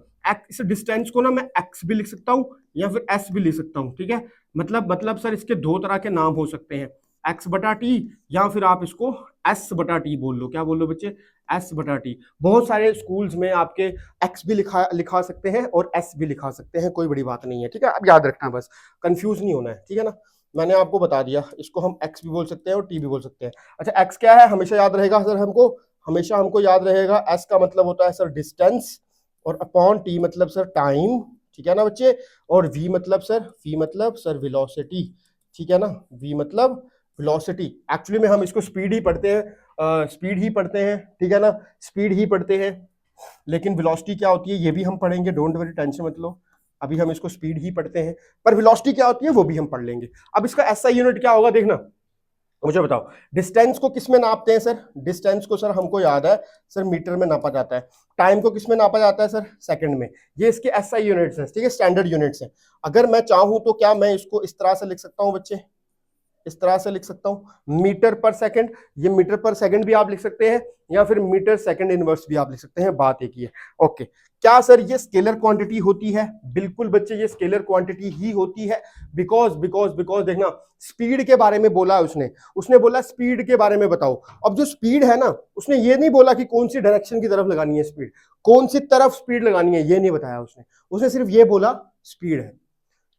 इस डिस्टेंस को ना मैं एक्स भी लिख सकता हूं या फिर एस भी लिख सकता हूं, ठीक है। मतलब सर इसके दो तरह के नाम हो सकते हैं, एक्स बटा टी, या फिर आप इसको एस बटा टी बोल लो। क्या बोल लो बच्चे? एस बटा टी। बहुत सारे स्कूल्स में आपके एक्स भी लिखा सकते हैं और एस भी लिखा सकते हैं, कोई बड़ी बात नहीं है, ठीक है। अब याद रखना, बस कंफ्यूज नहीं होना है, ठीक है ना। मैंने आपको बता दिया, इसको हम एक्स भी बोल सकते हैं और टी भी बोल सकते हैं। अच्छा एक्स क्या है हमेशा याद रहेगा सर हमको? हमेशा हमको याद रहेगा एस का मतलब होता है सर डिस्टेंस, और अपॉन टी मतलब सर टाइम, ठीक है ना बच्चे। और वी मतलब सर वेलोसिटी, ठीक है ना। वी मतलब वेलोसिटी। एक्चुअली में हम इसको स्पीड ही पढ़ते हैं, स्पीड ही पढ़ते हैं, ठीक है ना, स्पीड ही पढ़ते हैं। लेकिन वेलोसिटी क्या होती है ये भी हम पढ़ेंगे, डोंट वरी, टेंशन मत लो। अभी हम इसको स्पीड ही पढ़ते हैं, पर वेलोसिटी क्या होती है वो भी हम पढ़ लेंगे। अब इसका ऐसा यूनिट क्या होगा देखना, मुझे बताओ। डिस्टेंस को किस में नापते हैं सर? डिस्टेंस को सर हमको याद है सर मीटर में नापा जाता है। टाइम को किस में नापा जाता है सर? सेकंड में। ये इसके एसआई यूनिट्स हैं, ठीक है, स्टैंडर्ड यूनिट्स हैं। अगर मैं चाहूं तो क्या मैं इसको इस तरह से लिख सकता हूं बच्चे? इस तरह से लिख सकता हूं, मीटर पर सेकंड। ये मीटर पर सेकंड भी आप लिख सकते हैं, या फिर मीटर सेकंड इनवर्स भी आप लिख सकते हैं, बात एक ही है। ओके क्या सर ये स्केलर क्वांटिटी होती है? बिल्कुल बच्चे ये स्केलर क्वांटिटी ही होती है। बिकॉज बिकॉज बिकॉज देखना, स्पीड के बारे में बोला है उसने बोला स्पीड के बारे में बताओ। अब जो स्पीड है ना, उसने ये नहीं बोला कि कौन सी डायरेक्शन की तरफ लगानी है स्पीड, कौन सी तरफ स्पीड लगानी है, ये नहीं बताया उसने सिर्फ ये बोला स्पीड है।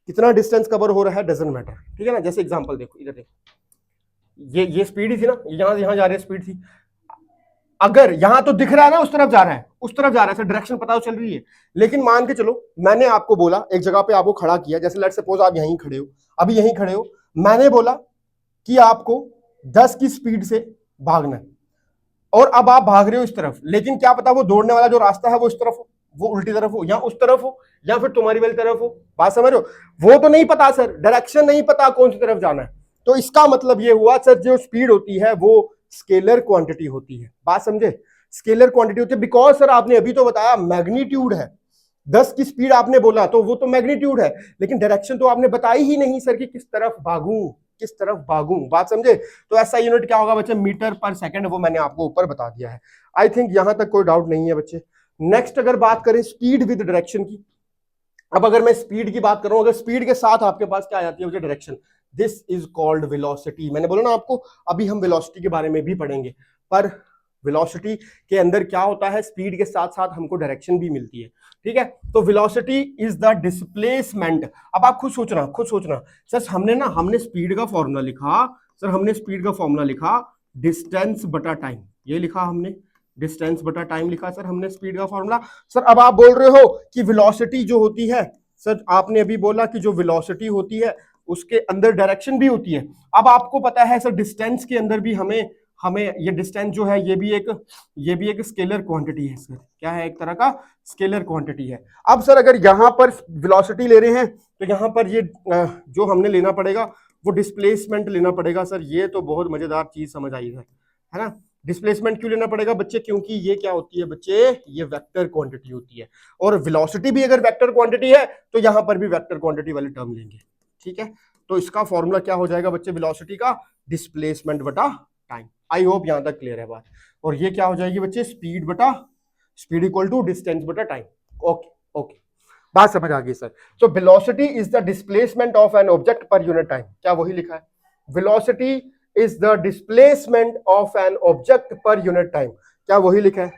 कितना डिस्टेंस कवर हो रहा है डजंट मैटर, ठीक है ना। जैसे एग्जांपल देखो, इधर देखो, ये स्पीड ही थी ना, यहां जा रही है स्पीड थी। अगर यहां तो दिख रहा है ना उस तरफ जा रहा है, उस तरफ जा रहा है सर, डायरेक्शन पता चल रही है। लेकिन मान के चलो मैंने आपको बोला, एक जगह पे आपको खड़ा किया, जैसे लेट्स सपोज आप यहीं खड़े हो, अभी यहीं खड़े हो, मैंने बोला कि आपको 10 की स्पीड से भागना है, और अब आप भाग रहे हो इस तरफ, लेकिन क्या पता वो दौड़ने वाला जो रास्ता है वो इस तरफ हो, वो उल्टी तरफ हो, या उस तरफ हो, या फिर तुम्हारी वाली तरफ हो। बात समझ रहे हो? वो तो नहीं पता सर, डायरेक्शन नहीं पता कौन सी तरफ जाना है। तो इसका मतलब ये हुआ सर जो स्पीड होती है वो स्केलर क्वांटिटी होती है। बात समझे? स्केलर क्वांटिटी होती है, बिकॉज सर आपने अभी तो बताया मैग्नीट्यूड है, 10 की स्पीड आपने बोला तो वो तो मैग्नीट्यूड है, लेकिन डायरेक्शन तो आपने बताई ही नहीं सर कि किस तरफ भागूं, किस तरफ भागूं। बात समझे? तो ऐसा यूनिट क्या होगा बच्चे? मीटर पर सेकंड, वो मैंने आपको ऊपर बता दिया है। आई थिंक यहां तक कोई डाउट नहीं है बच्चे। नेक्स्ट अगर बात करें स्पीड विद डायरेक्शन की, अब अगर मैं स्पीड की बात करूं, अगर स्पीड के साथ आपके पास क्या आ जाती है मुझे? Direction. This is called velocity. मैंने बोला ना आपको, अभी हम वेलोसिटी के बारे में भी पढ़ेंगे, पर वेलोसिटी के अंदर क्या होता है, स्पीड के साथ साथ हमको डायरेक्शन भी मिलती है, ठीक है। तो वेलोसिटी इज द डिस्प्लेसमेंट। अब आप खुद सोचना सर, हमने स्पीड का फॉर्मूला लिखा सर, हमने स्पीड का फॉर्मूला लिखा डिस्टेंस बटा टाइम, ये लिखा हमने, डिस्टेंस बटा टाइम लिखा सर हमने स्पीड का फॉर्मूला। सर अब आप बोल रहे हो कि वेलोसिटी जो होती है, सर आपने अभी बोला कि जो वेलोसिटी होती है उसके अंदर डायरेक्शन भी होती है। अब आपको पता है सर डिस्टेंस के अंदर भी हमें हमें ये डिस्टेंस जो है ये भी एक स्केलर क्वांटिटी है सर। क्या है? एक तरह का स्केलर क्वांटिटी है। अब सर अगर यहां पर वेलोसिटी ले रहे हैं तो यहां पर ये जो हमने लेना पड़ेगा वो डिस्प्लेसमेंट लेना पड़ेगा सर। ये तो बहुत मजेदार चीज समझ आई है ना। डिस्प्लेसमेंट क्यों लेना पड़ेगा बच्चे? क्योंकि ये क्या होती है बच्चे? ये वेक्टर क्वांटिटी होती है, और वेलोसिटी भी अगर वेक्टर क्वांटिटी है तो यहां पर भी वेक्टर क्वांटिटी वाली टर्म लेंगे, ठीक है। तो इसका फॉर्मूला क्या हो जाएगा बच्चे वेलोसिटी का? डिस्प्लेसमेंट बटा टाइम। आई होप यहां तक क्लियर है बात। और ये क्या हो जाएगी बच्चे, स्पीड बटा स्पीड इक्वल टू डिस्टेंस बटा टाइम। ओके ओके, बात समझ आ गई sir. So velocity is the displacement of an object per unit time, क्या वही लिखा है? Velocity is the displacement of an object per unit time, क्या वही लिखा है?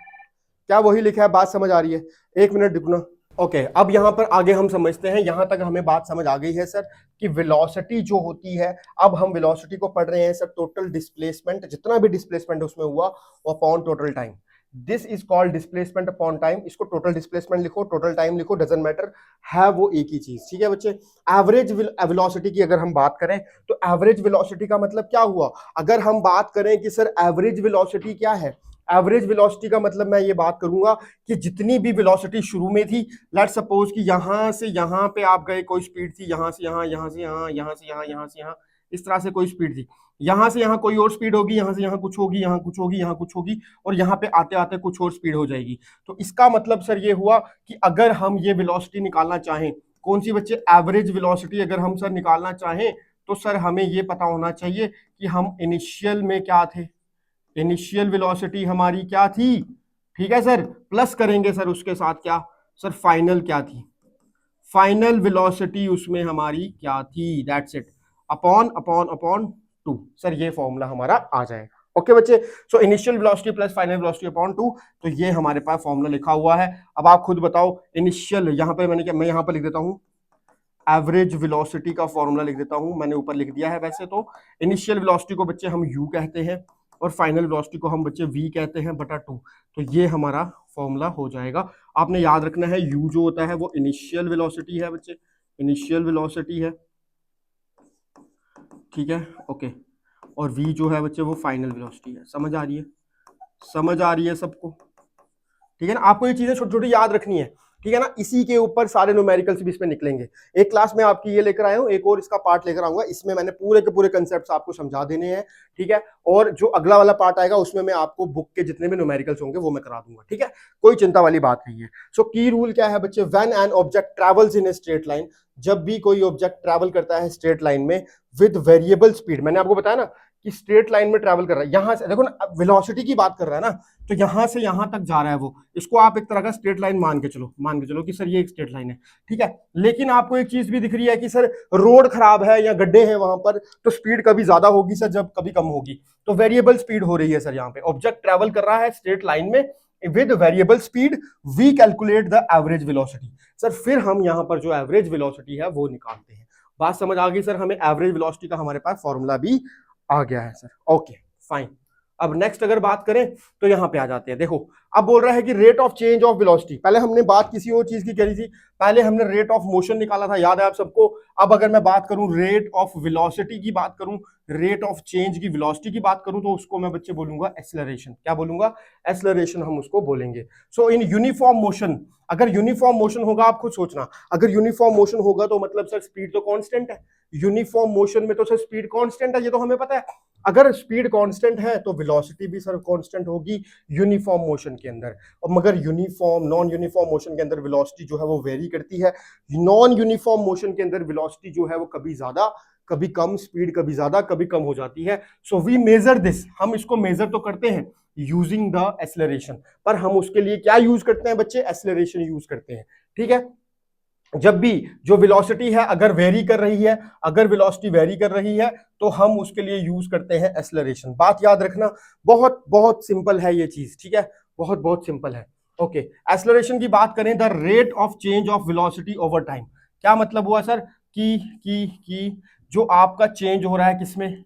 क्या वही लिखा है? बात समझ आ रही है? एक मिनट रुकना। ओके, अब यहां पर आगे हम समझते हैं, यहां तक हमें बात समझ आ गई है सर कि वेलोसिटी जो होती है, अब हम वेलोसिटी को पढ़ रहे हैं सर टोटल डिस्प्लेसमेंट, जितना भी डिस्प्लेसमेंट उसमें हुआ वो upon total time. This is called displacement upon time. इसको टोटल डिस्प्लेसमेंट लिखो, टोटल टाइम लिखो, डजंट मैटर, है वो एक ही चीज। ठीक है बच्चे। एवरेज वेलोसिटी की अगर हम बात करें तो एवरेज वेलोसिटी का मतलब क्या हुआ? अगर हम बात करें कि सर एवरेज वेलोसिटी क्या है, एवरेज वेलोसिटी का मतलब मैं ये बात करूंगा कि जितनी भी वेलोसिटी शुरू में थी, लेट्स सपोज कि यहां से यहां पे आप गए, कोई स्पीड थी, यहां से यहां, यहां से यहां, यहां से यहां, यहां से यहां, इस तरह से कोई स्पीड थी, यहां से यहां कोई और स्पीड होगी, यहां से यहां कुछ होगी, यहां कुछ होगी, यहां कुछ होगी, और यहां पे आते आते कुछ और स्पीड हो जाएगी। तो इसका मतलब सर ये हुआ कि अगर हम ये वेलोसिटी निकालना चाहें, कौन सी बच्चे, एवरेज वेलोसिटी अगर हम सर निकालना चाहें, तो सर हमें ये पता होना चाहिए कि हम इनिशियल में क्या थे, इनिशियल वेलोसिटी हमारी क्या थी, ठीक है सर, प्लस करेंगे सर उसके साथ क्या सर, फाइनल क्या थी, फाइनल वेलोसिटी उसमें हमारी क्या थी, that's it, upon upon upon 2। Sir ये फॉर्मूला हमारा आ जाएगा। ओके बच्चे, so initial velocity plus final velocity upon 2, तो ये हमारे पास फॉर्मूला लिखा हुआ है। अब आप खुद बताओ, इनिशियल यहां पे मैंने क्या, मैं यहां पर लिख देता हूं एवरेज वेलोसिटी का फॉर्मूला लिख देता हूं, मैंने ऊपर लिख दिया है। वैसे तो इनिशियल वेलोसिटी को बच्चे हम u कहते हैं और फाइनल वेलोसिटी को हम बच्चे v कहते हैं बटा 2, तो ये हमारा फॉर्मूला हो जाएगा। आपने याद रखना है u जो होता है वो इनिशियल वेलोसिटी है बच्चे, इनिशियल वेलोसिटी है, ठीक है, ओके, और v जो है बच्चे वो फाइनल वेलोसिटी है। समझ आ रही है? समझ आ रही है सबको? ठीक है ना, आपको ये चीजें छोटी छोटी याद रखनी है, ठीक है ना, इसी के ऊपर सारे न्यूमेरिकल्स भी इसमें निकलेंगे। एक क्लास में आपकी ये लेकर आया हूं, एक और इसका पार्ट लेकर आऊंगा, इसमें मैंने पूरे के पूरे कंसेप्ट्स आपको समझा देने हैं, ठीक है। और जो अगला वाला पार्ट आएगा उसमें मैं आपको बुक के जितने भी न्यूमेरिकल्स होंगे वो मैं करा दूंगा, ठीक है, कोई चिंता वाली बात नहीं है। सो की रूल क्या है बच्चे, when an object travels in a straight line, जब भी कोई ऑब्जेक्ट ट्रैवल करता है स्ट्रेट लाइन में विद वेरिएबल स्पीड, मैंने आपको बताया ना कि स्ट्रेट लाइन में ट्रैवल कर रहा है, यहां से देखो ना, वेलोसिटी की बात कर रहा है ना, तो यहां से यहां तक जा रहा है वो, इसको आप एक तरह का स्ट्रेट लाइन मान के चलो कि सर ये एक स्ट्रेट लाइन है, ठीक है। लेकिन आपको एक चीज भी दिख रही है कि सर रोड खराब है या गड्ढे हैं वहां पर, तो स्पीड कभी ज्यादा होगी सर, जब कभी कम होगी, तो वेरिएबल स्पीड हो रही है सर। यहाँ पे ऑब्जेक्ट ट्रैवल कर रहा है स्ट्रेट लाइन में with variable speed, we calculate the average velocity. Sir फिर हम यहाँ पर जो एवरेज वेलोसिटी है वो निकालते हैं। बात समझ आ गई सर? हमें एवरेज वेलोसिटी का हमारे पास फॉर्मूला भी आ गया है सर। Okay fine. अब नेक्स्ट अगर बात करें तो यहां पे आ जाते हैं। देखो अब बोल रहा है कि rate of change of velocity, पहले हमने बात किसी और चीज की करी थी, पहले हमने रेट ऑफ मोशन निकाला था, याद है आप सबको। अब अगर मैं बात करूं रेट ऑफ वेलोसिटी की बात करूं, रेट ऑफ चेंज की वेलोसिटी की बात करूं, तो उसको मैं बच्चे बोलूंगा एक्सेलरेशन। क्या बोलूंगा? एक्सेलरेशन हम उसको बोलेंगे। सो इन यूनिफॉर्म मोशन, अगर यूनिफॉर्म मोशन होगा, आप खुद सोचना, अगर यूनिफॉर्म मोशन होगा तो मतलब सर स्पीड तो कांस्टेंट है, यूनिफॉर्म मोशन में तो सर स्पीड कांस्टेंट है, ये तो हमें पता है। अगर स्पीड कांस्टेंट है तो वेलोसिटी भी सर कांस्टेंट होगी यूनिफॉर्म मोशन के अंदर। और मगर यूनिफॉर्म नॉन यूनिफॉर्म मोशन के अंदर वेलोसिटी जो है वो वेरी करती है। नॉन यूनिफॉर्म मोशन के अंदर वेलोसिटी जो है वो कभी ज्यादा कभी कम, स्पीड कभी ज्यादा कभी कम हो जाती है। सो वी मेजर दिस, हम इसको मेजर तो करते हैं यूजिंग द एक्सेलरेशन, पर हम उसके लिए क्या यूज करते हैं बच्चे? एक्सेलरेशन यूज करते हैं, ठीक है। जब भी जो वेलोसिटी है अगर वेरी कर रही है, अगर वेलोसिटी वेरी कर रही है तो हम उसके लिए यूज करते हैं एक्सेलरेशन। बात याद रखना, बहुत बहुत सिंपल है ये चीज, ठीक है, बहुत बहुत सिंपल है। ओके, एक्सेलरेशन की बात करें, the rate of change of velocity over time. क्या मतलब हुआ सर कि जो आपका चेंज हो रहा है किसमें,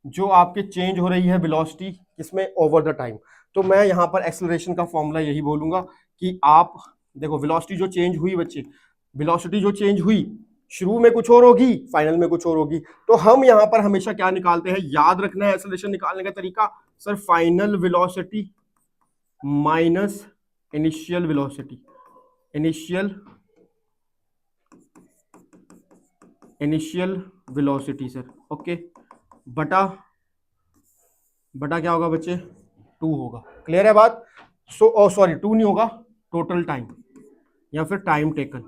जो आपके चेंज हो रही है वेलोसिटी किसमें, ओवर द टाइम। तो मैं यहां पर एक्सेलरेशन का फॉर्मूला यही बोलूंगा कि आप देखो वेलोसिटी जो चेंज हुई बच्चे, वेलोसिटी जो चेंज हुई, शुरू में कुछ और होगी, फाइनल में कुछ और होगी, तो हम यहां पर हमेशा क्या निकालते हैं, याद रखना है एक्सेलरेशन निकालने का तरीका sir, final velocity minus initial velocity, initial velocity sir, okay, बटा क्या होगा बच्चे, 2 होगा। क्लियर है बात? सो सॉरी 2 नहीं होगा, टोटल टाइम या फिर टाइम टेकन,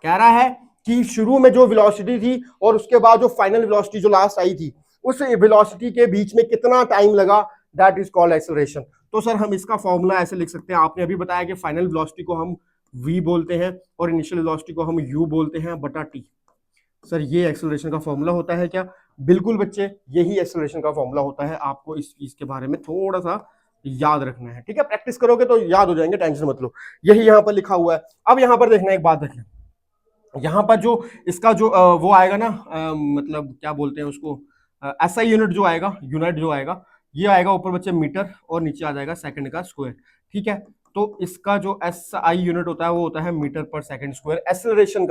कह रहा है कि शुरू में जो वेलोसिटी थी और उसके बाद जो फाइनल वेलोसिटी जो लास्ट आई थी, उस वेलोसिटी के बीच में कितना टाइम लगा, दैट इज कॉल्ड एक्सेलरेशन। तो सर हम इसका फॉर्मूला ऐसे लिख सकते हैं, आपने अभी बताया कि फाइनल वेलोसिटी को हम v बोलते हैं और इनिशियल वेलोसिटी को हम u बोलते हैं बटा t। सर ये एक्सेलरेशन का फॉर्मूला होता है क्या? बिल्कुल बच्चे, यही एक्सेलरेशन का फॉर्मूला होता है। आपको इस चीज के बारे में थोड़ा सा याद रखना है, ठीक है? प्रैक्टिस करोगे तो याद हो जाएंगे, टेंशन मत लो। यही यहाँ पर लिखा हुआ है। अब यहाँ पर देखना, एक बात देखना, यहाँ पर जो इसका जो वो आएगा ना, मतलब क्या बोलते हैं उसको, एसआई यूनिट जो आएगा, यूनिट जो आएगा, ये आएगा ऊपर बच्चे मीटर और नीचे आ जाएगा सेकंड का स्क्वायर, ठीक है? तो इसका जो एसआई यूनिट होता है वो होता है मीटर पर सेकंड स्क्वायर। एक्सेलरेशन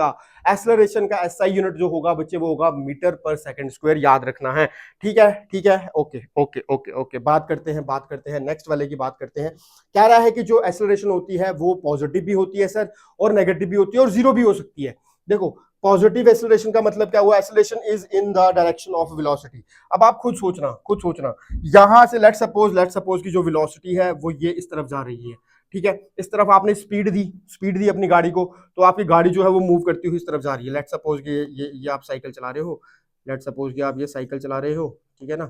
का एसआई यूनिट जो होगा बच्चे वो होगा मीटर पर सेकंड स्क्वायर, याद रखना है, ठीक है? ठीक है, ओके ओके ओके ओके। बात करते हैं नेक्स्ट वाले की बात करते हैं। कह रहा है कि जो एक्सेलरेशन होती है वो पॉजिटिव भी होती है सर, और नेगेटिव भी होती है, और जीरो भी हो सकती है। देखो, पॉजिटिव एक्सेलरेशन का मतलब क्या हुआ? Acceleration is in the direction of velocity. अब आप खुद सोचना, यहां से लेट सपोज की जो वेलोसिटी है वो ये इस तरफ जा रही है, ठीक है? इस तरफ आपने स्पीड दी अपनी गाड़ी को, तो आपकी गाड़ी जो है वो मूव करती हुई इस तरफ जा रही है। लेट सपोज कि ये आप साइकिल चला रहे हो, लेट सपोज कि आप ये साइकिल चला रहे हो, ठीक है ना?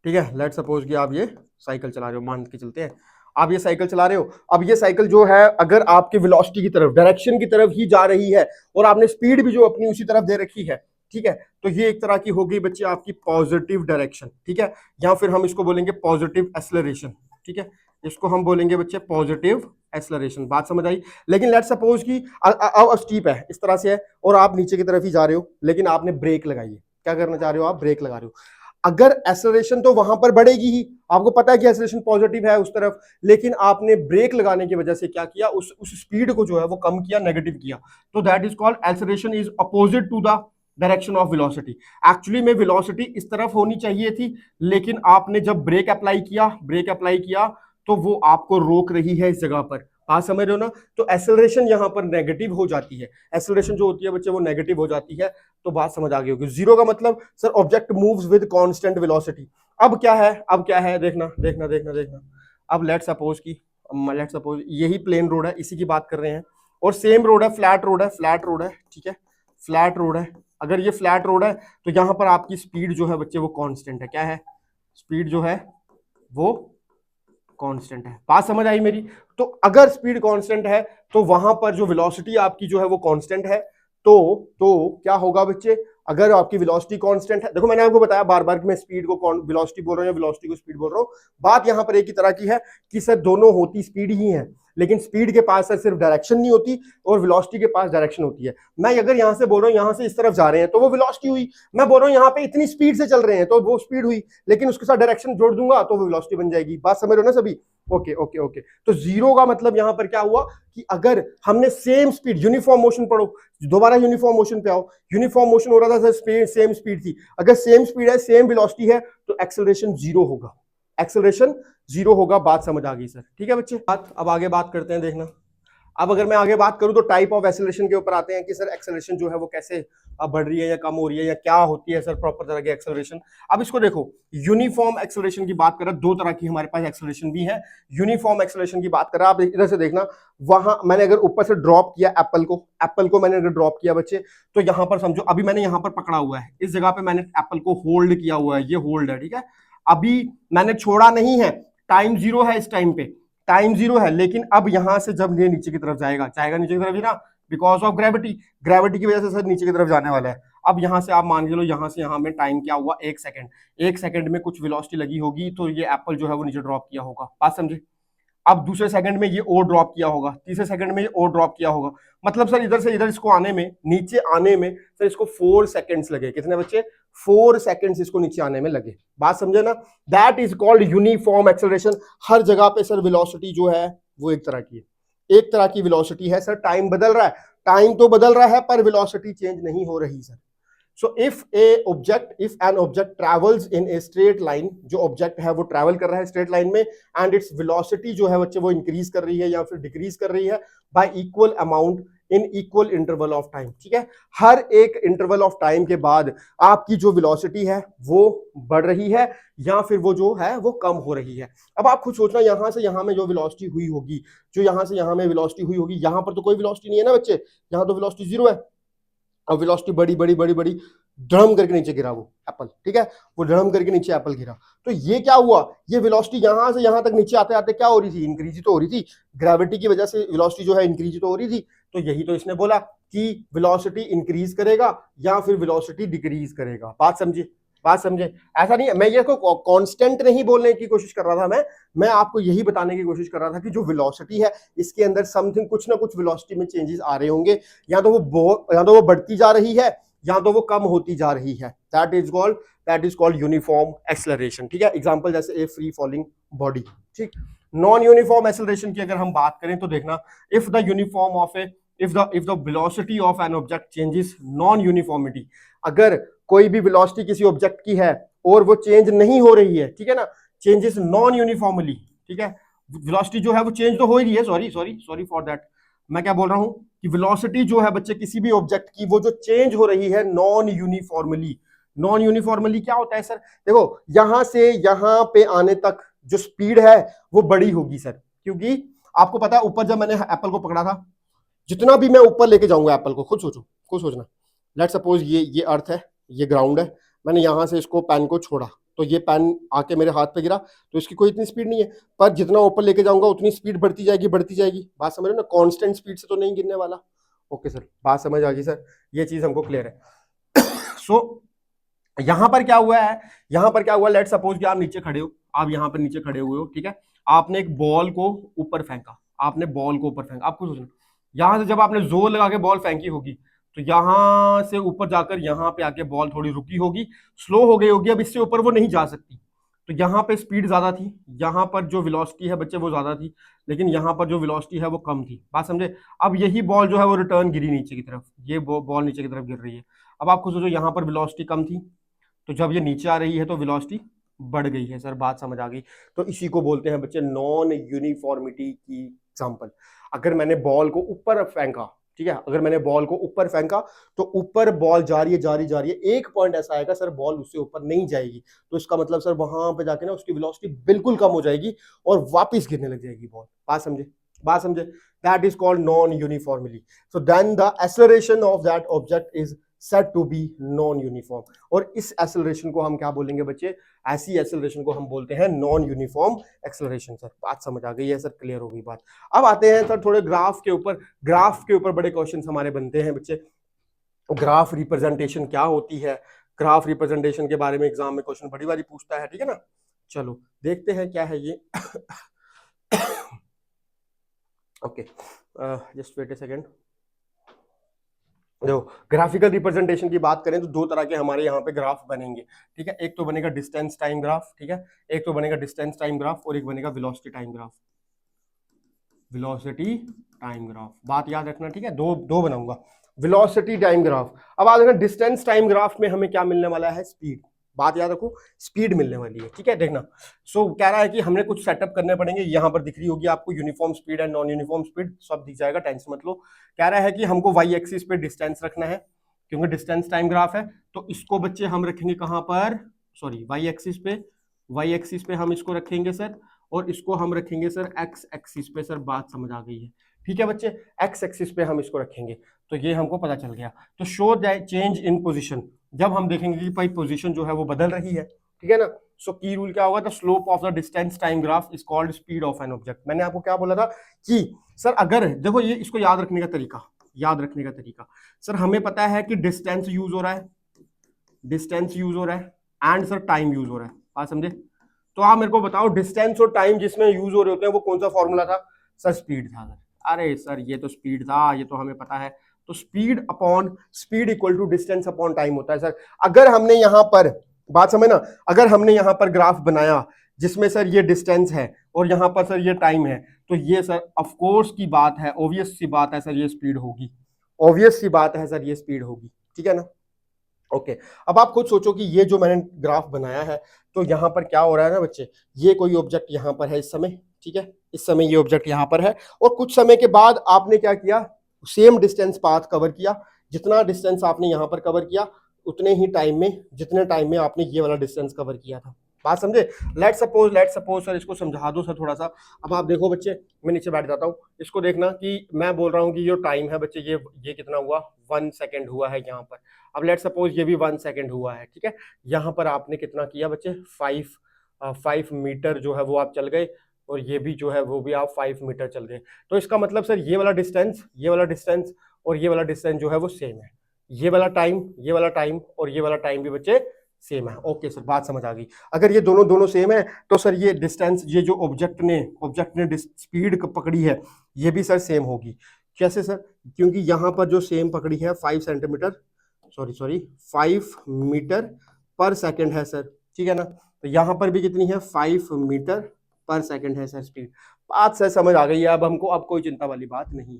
ठीक है, लेट सपोज कि आप ये साइकिल चला रहे हो, मान के चलते हैं आप ये साइकिल चला रहे हो। अब ये साइकिल जो है अगर आपके वेलोसिटी की तरफ, डायरेक्शन की तरफ ही जा रही है, और आपने स्पीड भी जो अपनी उसी तरफ दे रखी है, ठीक है, तो ये एक तरह की हो गई बच्चे आपकी पॉजिटिव डायरेक्शन, ठीक है? या फिर हम इसको बोलेंगे पॉजिटिव एक्सेलरेशन, ठीक है? इसको हम बोलेंगे बच्चे पॉजिटिव एक्सेलरेशन। बात समझ आई? लेकिन लेट सपोज कि अब स्टीप है, इस तरह से है, और आप नीचे की तरफ ही जा रहे हो, लेकिन आपने ब्रेक लगाई है। क्या करना चाह रहे हो? आप ब्रेक लगा रहे हो। अगर एक्सेलरेशन तो वहां पर बढ़ेगी ही, आपको पता है कि एक्सेलरेशन पॉजिटिव है उस तरफ, लेकिन आपने ब्रेक लगाने की वजह से क्या किया? उस स्पीड को जो है वो कम किया, नेगेटिव किया। तो that is called acceleration is opposite to the direction of velocity. Actually में वेलोसिटी इस तरफ होनी चाहिए थी, लेकिन आपने जब ब्रेक अप्लाई किया तो वो आपको रोक रही है इस जगह पर। बात समझ रहे हो ना? तो एक्सेलरेशन यहां पर नेगेटिव हो जाती है। एक्सेलरेशन जो होती है बच्चे वो नेगेटिव हो जाती है। तो बात समझ आ गई होगी। जीरो का मतलब sir object moves with constant velocity. अब क्या है? देखना। अब लेट सपोज यही प्लेन रोड है, इसी की बात कर रहे हैं, और सेम रोड है, फ्लैट रोड है, ठीक है? फ्लैट रोड है। अगर ये फ्लैट रोड है तो यहां पर आपकी स्पीड जो है बच्चे वो कांस्टेंट है। क्या है? स्पीड जो है वो कांस्टेंट है। बात समझ आई मेरी? तो अगर स्पीड कांस्टेंट है तो वहां पर जो वेलोसिटी आपकी जो है वो कांस्टेंट है। तो क्या होगा बच्चे? अगर आपकी वेलोसिटी कांस्टेंट है, देखो मैंने आपको बताया बार बार कि मैं स्पीड को वेलोसिटी बोल रहा हूं या वेलोसिटी को स्पीड बोल रहा हूं। बात यहां पर एक ही तरह की है कि सर दोनों होती स्पीड ही है, लेकिन स्पीड के पास सर सिर्फ डायरेक्शन नहीं होती और वेलोसिटी के पास डायरेक्शन होती है। मैं अगर यहां से बोल रहा हूं यहां से इस तरफ जा रहे हैं तो वो वेलोसिटी हुई। मैं बोल रहा हूं यहां पे इतनी स्पीड से चल रहे हैं तो वो स्पीड हुई, लेकिन उसके साथ डायरेक्शन जोड़ दूंगा तो वो वेलोसिटी बन जाएगी। बात समझ रहे हो ना सभी? ओके। तो जीरो का मतलब यहां पर क्या हुआ कि अगर हमने सेम स्पीड, यूनिफॉर्म मोशन पढ़ो, दोबारा यूनिफॉर्म मोशन पे आओ। यूनिफॉर्म मोशन हो रहा था सर, सेम स्पीड थी। अगर सेम स्पीड है, सेम वेलोसिटी है, तो एक्सेलरेशन जीरो होगा। एक्सेलरेशन जीरो होगा। बात समझ आ गई सर? ठीक है बच्चे। अब आगे बात करते हैं, देखना। अब अगर मैं आगे बात करूं तो टाइप ऑफ एक्सेलरेशन के ऊपर आते हैं कि सर एक्सेलरेशन जो है वो कैसे बढ़ रही है या कम हो रही है या क्या होती है सर प्रॉपर तरह की एक्सेलरेशन। अब इसको देखो, यूनिफॉर्म एक्सेलरेशन की बात करें, दो तरह की हमारे पास एक्सेलरेशन भी है। यूनिफॉर्म एक्सेलरेशन की बात करें, आप इधर से देखना, वहां मैंने अगर ऊपर से ड्रॉप किया एप्पल को मैंने अगर ड्रॉप किया बच्चे, तो यहां पर समझो अभी मैंने यहां पर पकड़ा हुआ है, इस जगह पे मैंने एप्पल को होल्ड किया हुआ है, ये होल्ड है, ठीक है? अभी मैंने छोड़ा नहीं है, टाइम जीरो है, इस टाइम जीरो है, लेकिन अब यहां से जब ये नीचे की तरफ जाएगा नीचे की तरफ ही ना, बिकॉज ऑफ ग्रेविटी की वजह से सर नीचे की तरफ जाने वाला है। अब यहां से आप मान के लो, यहां से यहां में टाइम क्या हुआ? 1 सेकंड। 1 सेकंड में कुछ वेलोसिटी लगी होगी, तो ये एप्पल जो है वो नीचे ड्रॉप किया होगा। बात समझे? अब दूसरे सेकंड में ये और ड्रॉप किया होगा, तीसरे सेकंड में ये और ड्रॉप किया होगा। मतलब सर इधर से इधर इसको आने में, नीचे आने में सर इसको 4 सेकंड्स लगे। कितने बच्चे? 4 सेकंड्स इसको नीचे आने में लगे। बात समझे ना? That is called uniform acceleration. हर जगह पे सर वेलोसिटी जो है वो एक तरह की है, एक तरह की वेलोसिटी है सर। टाइम बदल रहा है, टाइम तो बदल रहा है पर वेलोसिटी चेंज नहीं हो रही sir. So if an object travels in a straight line, जो ऑब्जेक्ट है वो ट्रैवल कर रहा है स्ट्रेट लाइन में, एंड इट्स वेलोसिटी जो है बच्चे वो इंक्रीज कर रही है या फिर डिक्रीज कर रही है by equal amount in equal interval of time, ठीक है? हर एक इंटरवल ऑफ टाइम के बाद आपकी जो वेलोसिटी है वो बढ़ रही है या फिर वो जो है वो कम हो रही है। अब आप खुद सोचना, यहां से यहां में जो वेलोसिटी हुई होगी, जो यहां से यहां में वेलोसिटी हुई होगी, यहां पर तो कोई वेलोसिटी नहीं है ना बच्चे, यहां तो वेलोसिटी जीरो है। अब वेलोसिटी बड़ी बड़ी बड़ी बड़ी, धड़म करके नीचे गिरा वो एप्पल, ठीक है, वो धड़म करके नीचे एप्पल गिरा। तो ये क्या हुआ, ये वेलोसिटी यहां से यहां तक नीचे आते आते क्या हो रही थी, इंक्रीज तो हो रही थी, ग्रेविटी की वजह से वेलोसिटी जो है इंक्रीज तो हो रही थी। तो यही तो इसने बोला कि वेलोसिटी इंक्रीज करेगा या फिर वेलोसिटी डिक्रीज करेगा। बात समझे, बात समझे। ऐसा नहीं है, मैं ये को कांस्टेंट नहीं बोलने की कोशिश कर रहा था, मैं आपको यही बताने की कोशिश कर रहा था कि जो वेलोसिटी है इसके अंदर समथिंग कुछ ना कुछ वेलोसिटी में चेंजेस आ रहे होंगे, या तो वो बढ़ती जा रही है या तो वो कम होती जा रही है। That is called uniform acceleration, ठीक है। एग्जांपल जैसे ए फ्री फॉलिंग बॉडी, ठीक। नॉन यूनिफॉर्म एक्सेलरेशन की अगर हम बात करें तो देखना, if the uniform of A if the velocity of an object changes non uniformity, अगर कोई भी वेलोसिटी किसी ऑब्जेक्ट की है और वो चेंज नहीं हो रही है, ठीक है ना, चेंजेस नॉन यूनिफॉर्मली, ठीक है, वेलोसिटी जो है वो चेंज तो हो ही रही है, सॉरी फॉर दैट, मैं क्या बोल रहा हूं कि वेलोसिटी जो है बच्चे किसी भी ऑब्जेक्ट की वो जो चेंज हो रही है नॉन यूनिफॉर्मली। नॉन यूनिफॉर्मली क्या होता है सर, देखो यहां से यहां पे आने तक जो स्पीड है वो बड़ी होगी सर, क्योंकि आपको पता है ऊपर जब मैंने एप्पल को पकड़ा था, जितना भी मैं ऊपर लेके जाऊंगा एप्पल को, खुद सोचना, लेट सपोज ये अर्थ है, ये ग्राउंड है, मैंने यहां से इसको पेन को छोड़ा तो ये पेन आके मेरे हाथ पे गिरा, तो इसकी कोई इतनी स्पीड नहीं है, पर जितना ऊपर लेके जाऊंगा उतनी स्पीड बढ़ती जाएगी। बात समझ रहे हो ना, कांस्टेंट स्पीड से तो नहीं गिरने वाला। ओके सर, बात समझ आ गई सर, ये चीज हमको क्लियर है। सो यहां पर क्या हुआ, लेट सपोज कि आप नीचे खड़े हो, आप यहां पर नीचे खड़े हुए हो, ठीक है, आपने एक बॉल को ऊपर फेंका, आपको सोचना, यहां से जब आपने जोर लगा के बॉल फेंकी होगी तो यहां से ऊपर जाकर यहां पे आके बॉल थोड़ी रुकी होगी, स्लो हो गई होगी, अब इससे ऊपर वो नहीं जा सकती। तो यहाँ पे स्पीड ज्यादा थी, यहाँ पर जो वेलोसिटी है बच्चे वो ज्यादा थी, लेकिन यहाँ पर जो वेलोसिटी है वो कम थी। बात समझे। अब यही बॉल जो है वो रिटर्न गिरी नीचे की तरफ, ये बॉल नीचे की तरफ गिर रही है। अब आपको सोचो यहाँ पर वेलोसिटी कम थी, तो जब ये नीचे आ रही है तो वेलोसिटी बढ़ गई है। सर बात समझ आ गई। तो इसी को बोलते हैं बच्चे नॉन यूनिफॉर्मिटी की एग्जांपल। अगर मैंने बॉल को ऊपर फेंका, ठीक है, अगर मैंने बॉल को ऊपर फेंका तो ऊपर बॉल जा रही है, एक पॉइंट ऐसा आएगा सर बॉल उससे ऊपर नहीं जाएगी, तो इसका मतलब सर वहां पे जाके ना उसकी वेलोसिटी बिल्कुल कम हो जाएगी और वापस गिरने लग जाएगी बॉल। बात समझे। That is called non uniformly. So then the acceleration of that object is said to be non uniform. और इस एक्सेलरेशन को हम क्या बोलेंगे बच्चे, ऐसी एक्सेलरेशन को हम बोलते हैं नॉन यूनिफॉर्म एक्सेलरेशन। सर बात समझ आ गई है सर, क्लियर हो गई बात। अब आते हैं सर थोड़े ग्राफ के ऊपर बड़े क्वेश्चंस हमारे बनते हैं बच्चे। ग्राफ रिप्रेजेंटेशन क्या होती है, ग्राफ रिप्रेजेंटेशन के बारे में एग्जाम में क्वेश्चन बड़ी बारी पूछता है, ठीक है ना। चलो देखते हैं क्या है ये। ओके, जस्ट वेट ए सेकेंड। देखो ग्राफिकल रिप्रेजेंटेशन की बात करें तो दो तरह के हमारे यहाँ पे ग्राफ बनेंगे, ठीक है। एक तो बनेगा डिस्टेंस टाइम ग्राफ, ठीक है, एक तो बनेगा डिस्टेंस टाइम ग्राफ और एक बनेगा velocity time graph. Velocity time graph, बात याद रखना, ठीक है, दो बनाऊंगा, वेलोसिटी टाइम ग्राफ। अब आ देखना डिस्टेंस टाइम ग्राफ में हमें क्या मिलने वाला है, स्पीड। बात याद रखो, स्पीड मिलने वाली है, ठीक है। देखना, सो कह रहा है कि हमने कुछ सेटअप करने पड़ेंगे, यहां पर दिख रही होगी आपको uniform speed and non uniform speed, सब दिख जाएगा, टेंशन मत लो। कह रहा है कि हमको वाई एक्सिस पे डिस्टेंस रखना है, क्योंकि डिस्टेंस टाइम ग्राफ है, तो इसको बच्चे हम रखेंगे कहां पर, सॉरी वाई एक्सिस पे हम इसको रखेंगे सर, और इसको हम रखेंगे सर एक्स एक्सिस पे। सर बात समझ आ गई है, ठीक है बच्चे, एक्स एक्सिस पे हम इसको रखेंगे, तो ये हमको पता चल गया। तो शो चेंज इन पोजीशन, जब हम देखेंगे कि भाई पोजीशन जो है वो बदल रही है, ठीक है ना। सो की रूल क्या होगा, the slope of the distance time graph is called speed of an object. मैंने आपको क्या बोला था कि सर अगर देखो ये इसको याद रखने का तरीका, सर हमें पता है कि डिस्टेंस यूज हो रहा है एंड सर टाइम यूज हो रहा है, बात समझे। तो आप मेरे को बताओ डिस्टेंस और टाइम जिसमें यूज हो रहे होते हैं वो कौन सा फॉर्मूला था, सर स्पीड था। अरे सर ये तो स्पीड था, ये तो हमें पता है। तो speed equal to distance upon time होता है सर। अगर हमने यहां पर, बात समझ ना, अगर हमने यहां पर ग्राफ बनाया जिसमें सर ये डिस्टेंस है और यहां पर सर ये टाइम है, तो ये सर ऑफ कोर्स की बात है, ऑब्वियस सी बात है सर ये स्पीड होगी, ठीक है ना। ओके, अब आप खुद सोचो कि ये जो मैंने ग्राफ बनाया है, तो यहां पर क्या हो रहा है ना बच्चे, ये कोई ऑब्जेक्ट यहां पर है इस समय, ठीक है, इस समय ये ऑब्जेक्ट यहां पर है, और कुछ समय के बाद आपने क्या किया, सेम डिस्टेंस पाथ कवर किया, जितना डिस्टेंस आपने यहां पर कवर किया उतने ही टाइम में, जितने टाइम में आपने ये वाला डिस्टेंस कवर किया था, बात समझे? लेट सपोज सर, इसको समझा दो सर थोड़ा सा। अब आप देखो बच्चे, मैं नीचे बैठ जाता हूँ, इसको देखना कि मैं बोल रहा हूँ कि जो टाइम है बच्चे, ये कितना हुआ, 1 सेकेंड हुआ है यहाँ पर। अब लेट सपोज ये भी 1 सेकेंड हुआ है, ठीक है। यहाँ पर आपने कितना किया बच्चे, 5 मीटर जो है वो आप चल गए, और ये भी जो है वो भी आप 5 मीटर चल गए। तो इसका मतलब सर ये वाला डिस्टेंस, ये वाला डिस्टेंस और ये वाला डिस्टेंस जो है वो सेम है। ये वाला टाइम, ये वाला टाइम और ये वाला टाइम भी बच्चे सेम है। ओके सर, बात समझ आ गई। अगर ये दोनों दोनों सेम है तो सर ये डिस्टेंस, ये जो ऑब्जेक्ट ने स्पीड पकड़ी है, ये भी सर सेम होगी। कैसे सर? क्योंकि यहां पर जो सेम पकड़ी है 5 सेंटीमीटर, सॉरी 5 मीटर पर सेकेंड है सर, ठीक है ना। तो यहां पर भी कितनी है, 5 मीटर पर सेकेंड है सर स्पीड। बात सर समझ आ गई है अब हमको, अब कोई चिंता वाली बात नहीं है,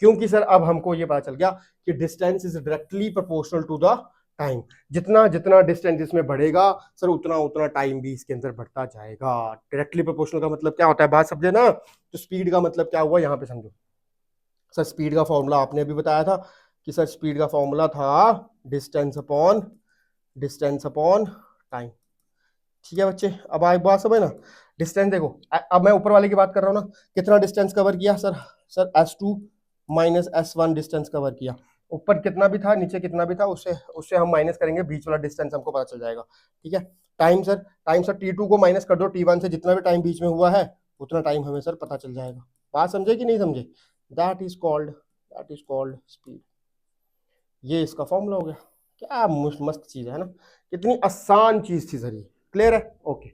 क्योंकि सर अब हमको ये पता चल गया कि distance is directly proportional to the time. जितना जितना डिस्टेंस इसमें बढ़ेगा सर, उतना उतना टाइम भी इसके अंदर बढ़ता जाएगा। डायरेक्टली प्रोपोर्शनल का मतलब क्या होता है, बात समझे ना। तो स्पीड का मतलब क्या हुआ यहाँ पे समझो सर। स्पीड का फॉर्मूला आपने अभी बताया था कि सर स्पीड का फॉर्मूला था डिस्टेंस अपॉन टाइम, ठीक है बच्चे। अब एक बात समझ ना, डिस्टेंस देखो, अब मैं ऊपर वाले की बात कर रहा हूँ ना, कितना डिस्टेंस कवर किया sir S2 minus S1 distance cover किया। ऊपर कितना भी था, नीचे कितना भी था, उससे उससे हम माइनस करेंगे, बीच वाला डिस्टेंस हमको पता चल जाएगा, ठीक है। टाइम सर T2 को माइनस कर दो T1 से, जितना भी टाइम बीच में हुआ है उतना टाइम हमें सर पता चल जाएगा। बात समझे कि नहीं समझे? That is called speed. ये इसका फॉर्मूला हो गया। क्या मस्त चीज है ना, कितनी आसान चीज थी सर ये। क्लियर है? ओके।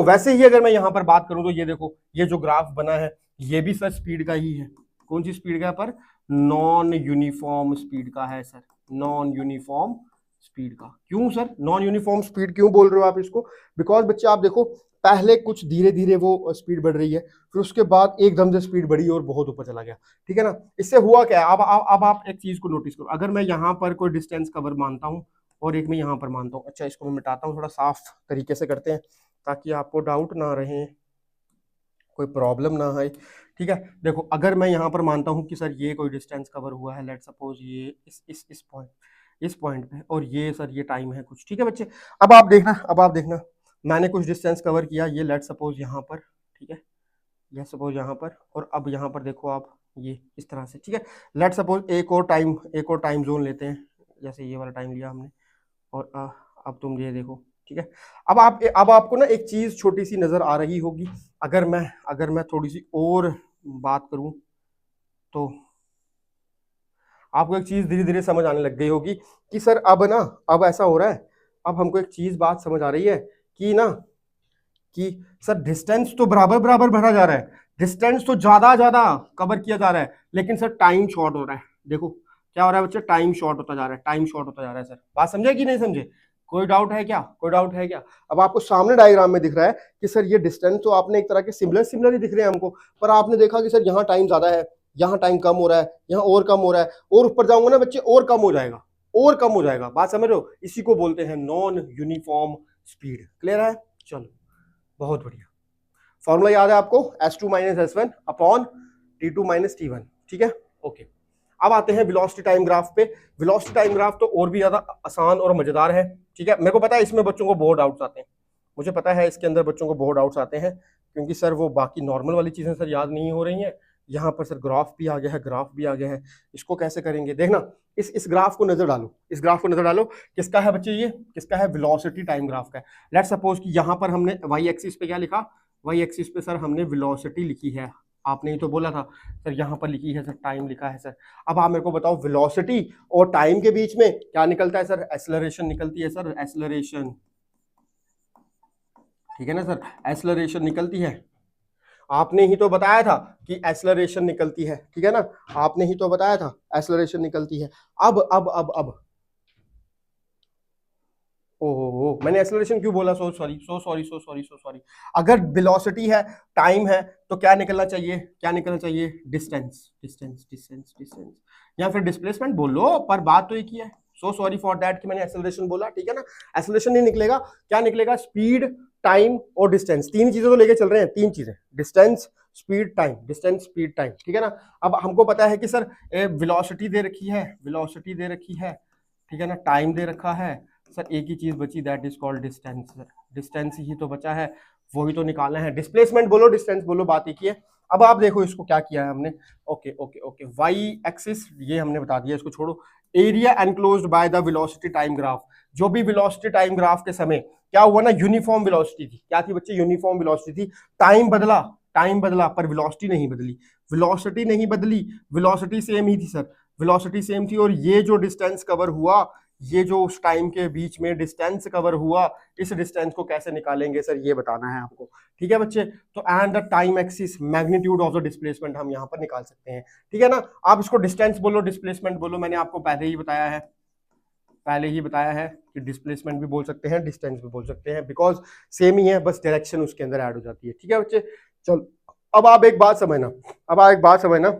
वैसे ही अगर मैं यहां पर बात करूं तो ये देखो, ये जो ग्राफ बना है ये भी सर स्पीड का ही है। कौन सी स्पीड का? पर नॉन यूनिफॉर्म स्पीड का है सर, नॉन यूनिफॉर्म स्पीड का। क्यों सर नॉन यूनिफॉर्म स्पीड क्यों बोल रहे हो आप इसको? बिकॉज बच्चे आप देखो, पहले कुछ धीरे धीरे वो स्पीड बढ़ रही है, फिर उसके बाद एकदम से स्पीड बढ़ी और बहुत ऊपर चला गया, ठीक है ना। इससे हुआ क्या है, अब आप एक चीज को नोटिस करो। अगर मैं यहाँ पर कोई डिस्टेंस कवर मानता हूँ और एक मैं यहाँ पर मानता हूँ, अच्छा इसको मैं मिटाता हूँ, थोड़ा साफ तरीके से करते हैं ताकि आपको डाउट ना रहे, कोई प्रॉब्लम ना आए, ठीक है। देखो अगर मैं यहाँ पर मानता हूँ कि सर ये कोई डिस्टेंस कवर हुआ है, लेट सपोज ये इस पॉइंट पे, और ये सर ये टाइम है कुछ, ठीक है बच्चे। अब आप देखना मैंने कुछ डिस्टेंस कवर किया, ये लेट सपोज यहाँ पर, ठीक है, ये सपोज यहाँ पर, और अब यहाँ पर देखो आप, ये इस तरह से, ठीक है। लेट सपोज एक और टाइम जोन लेते हैं, जैसे ये वाला टाइम लिया हमने, और अब तुम ये देखो, ठीक है। अब आपको ना एक चीज छोटी सी नजर आ रही होगी। अगर मैं थोड़ी सी और बात करूं तो आपको एक चीज धीरे धीरे समझ आने लग गई होगी कि सर अब ऐसा हो रहा है, अब हमको एक चीज बात समझ आ रही है कि सर डिस्टेंस तो बराबर बराबर बढ़ा जा रहा है, डिस्टेंस तो ज्यादा ज्यादा कवर किया जा रहा है, लेकिन सर टाइम शॉर्ट हो रहा है। देखो क्या हो रहा है बच्चे, टाइम शॉर्ट होता जा रहा है, टाइम शॉर्ट होता जा रहा है। सर बात समझे कि नहीं समझे? कोई डाउट है क्या? कोई डाउट है क्या? अब आपको सामने डायग्राम में दिख रहा है कि सर ये डिस्टेंस तो आपने एक तरह के सिमिलर ही दिख रहे हैं हमको, पर आपने देखा कि सर यहाँ टाइम ज्यादा है, यहाँ टाइम कम हो रहा है, यहाँ और कम हो रहा है, और ऊपर जाऊंगा ना बच्चे और कम हो जाएगा, और कम हो जाएगा। बात समझ रहे हो? इसी को बोलते हैं नॉन यूनिफॉर्म स्पीड। क्लियर है? चलो बहुत बढ़िया। फॉर्मूला याद है आपको, S2 minus S1 upon T2 minus T1, ठीक है। ओके, अब आते हैं वेलोसिटी टाइम ग्राफ पे। वेलोसिटी टाइम ग्राफ तो और भी ज्यादा आसान और मजेदार है, ठीक है। मेरे को पता है इसमें बच्चों को बहुत डाउट्स आते हैं, मुझे पता है इसके अंदर बच्चों को बहुत डाउट्स आते हैं, क्योंकि सर वो बाकी नॉर्मल वाली चीजें सर याद नहीं हो रही हैं। यहाँ पर सर ग्राफ भी आ गया है, इसको कैसे करेंगे देखना। इस ग्राफ को नजर डालो, किसका है बच्चे ये, किसका है? वेलोसिटी टाइम ग्राफ का है। लेट्स सपोज कि यहाँ पर हमने वाई एक्सिस पे क्या लिखा, वाई एक्सिस पे सर हमने वेलोसिटी लिखी है, आपने ही तो बोला था सर, यहाँ पर लिखी है सर टाइम लिखा है सर। अब आप मेरे को बताओ वेलोसिटी और टाइम के बीच में क्या निकलता है सर? एक्सेलरेशन निकलती है सर, एक्सेलरेशन, ठीक है ना सर, एक्सेलरेशन निकलती है। आपने ही तो बताया था कि एक्सेलरेशन निकलती है, ठीक है ना, आपने ही तो बताया था एक्सेलरेशन निकलती है। अब ओहो, मैंने एक्सेलरेशन क्यों बोला? So sorry. अगर वेलोसिटी है, टाइम है, तो क्या निकलना चाहिए? डिस्टेंस, या फिर डिस्प्लेसमेंट बोल लो, पर बात तो एक ही है। सो सॉरी फॉर दैट कि मैंने एक्सेलरेशन बोला, ठीक है ना। एक्सेलरेशन नहीं निकलेगा, क्या निकलेगा? स्पीड, टाइम और डिस्टेंस, तीन चीजें तो लेके चल रहे हैं, तीन चीजें, डिस्टेंस स्पीड टाइम, ठीक है ना। अब हमको पता है कि सर वेलोसिटी दे रखी है, ठीक है ना, टाइम दे रखा है सर, एक ही चीज बची, that is called distance sir, distance ही तो बचा है, वही तो निकालना है। डिस्प्लेसमेंट बोलो डिस्टेंस बोलो, बात एक ही है। अब आप देखो इसको क्या किया है हमने, okay okay okay, y axis ये हमने बता दिया, इसको छोड़ो। Area enclosed by the velocity time graph, जो भी वेलोसिटी टाइम ग्राफ के समय क्या हुआ ना, यूनिफॉर्म वेलोसिटी थी। क्या थी बच्चे? यूनिफॉर्म वेलोसिटी थी। टाइम बदला पर वेलोसिटी नहीं बदली, वेलोसिटी नहीं बदली, वेलोसिटी सेम ही थी सर, वेलोसिटी सेम थी। और ये जो डिस्टेंस कवर हुआ, ये जो उस टाइम के बीच में डिस्टेंस कवर हुआ, इस डिस्टेंस को कैसे निकालेंगे सर, ये बताना है आपको। ठीक है बच्चे, तो and the time axis magnitude of the displacement हम यहां पर निकाल सकते हैं। ठीक है ना, आप इसको डिस्टेंस बोलो डिस्प्लेसमेंट बोलो, मैंने आपको पहले ही बताया है कि डिस्प्लेसमेंट भी बोल सकते हैं, डिस्टेंस भी बोल सकते हैं, बिकॉज सेम ही है, बस डायरेक्शन उसके अंदर ऐड हो जाती है। ठीक है बच्चे, चलो अब आप एक बात समझना,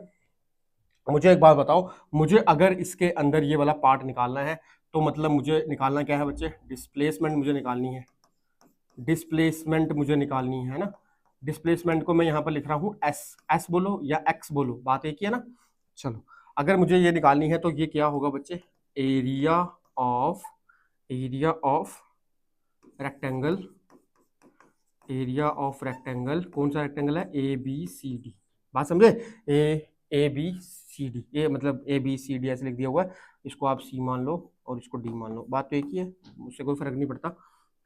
मुझे एक बात बताओ, मुझे अगर इसके अंदर ये वाला पार्ट निकालना है, तो मतलब मुझे निकालना क्या है बच्चे? डिस्प्लेसमेंट मुझे निकालनी है, ना। डिस्प्लेसमेंट को मैं यहां पर लिख रहा हूं एस बोलो या एक्स बोलो, बात एक ही है ना। चलो, अगर मुझे ये निकालनी है तो ये क्या होगा बच्चे? एरिया ऑफ रेक्टेंगल, कौन सा रेक्टेंगल है? ए बी सी डी, बात समझे? ए बी सी डी, ये मतलब ए बी सी डी ऐसे लिख दिया हुआ है, इसको आप सी मान लो और इसको डी मान लो, बात तो एक ही है, उससे कोई फर्क नहीं पड़ता।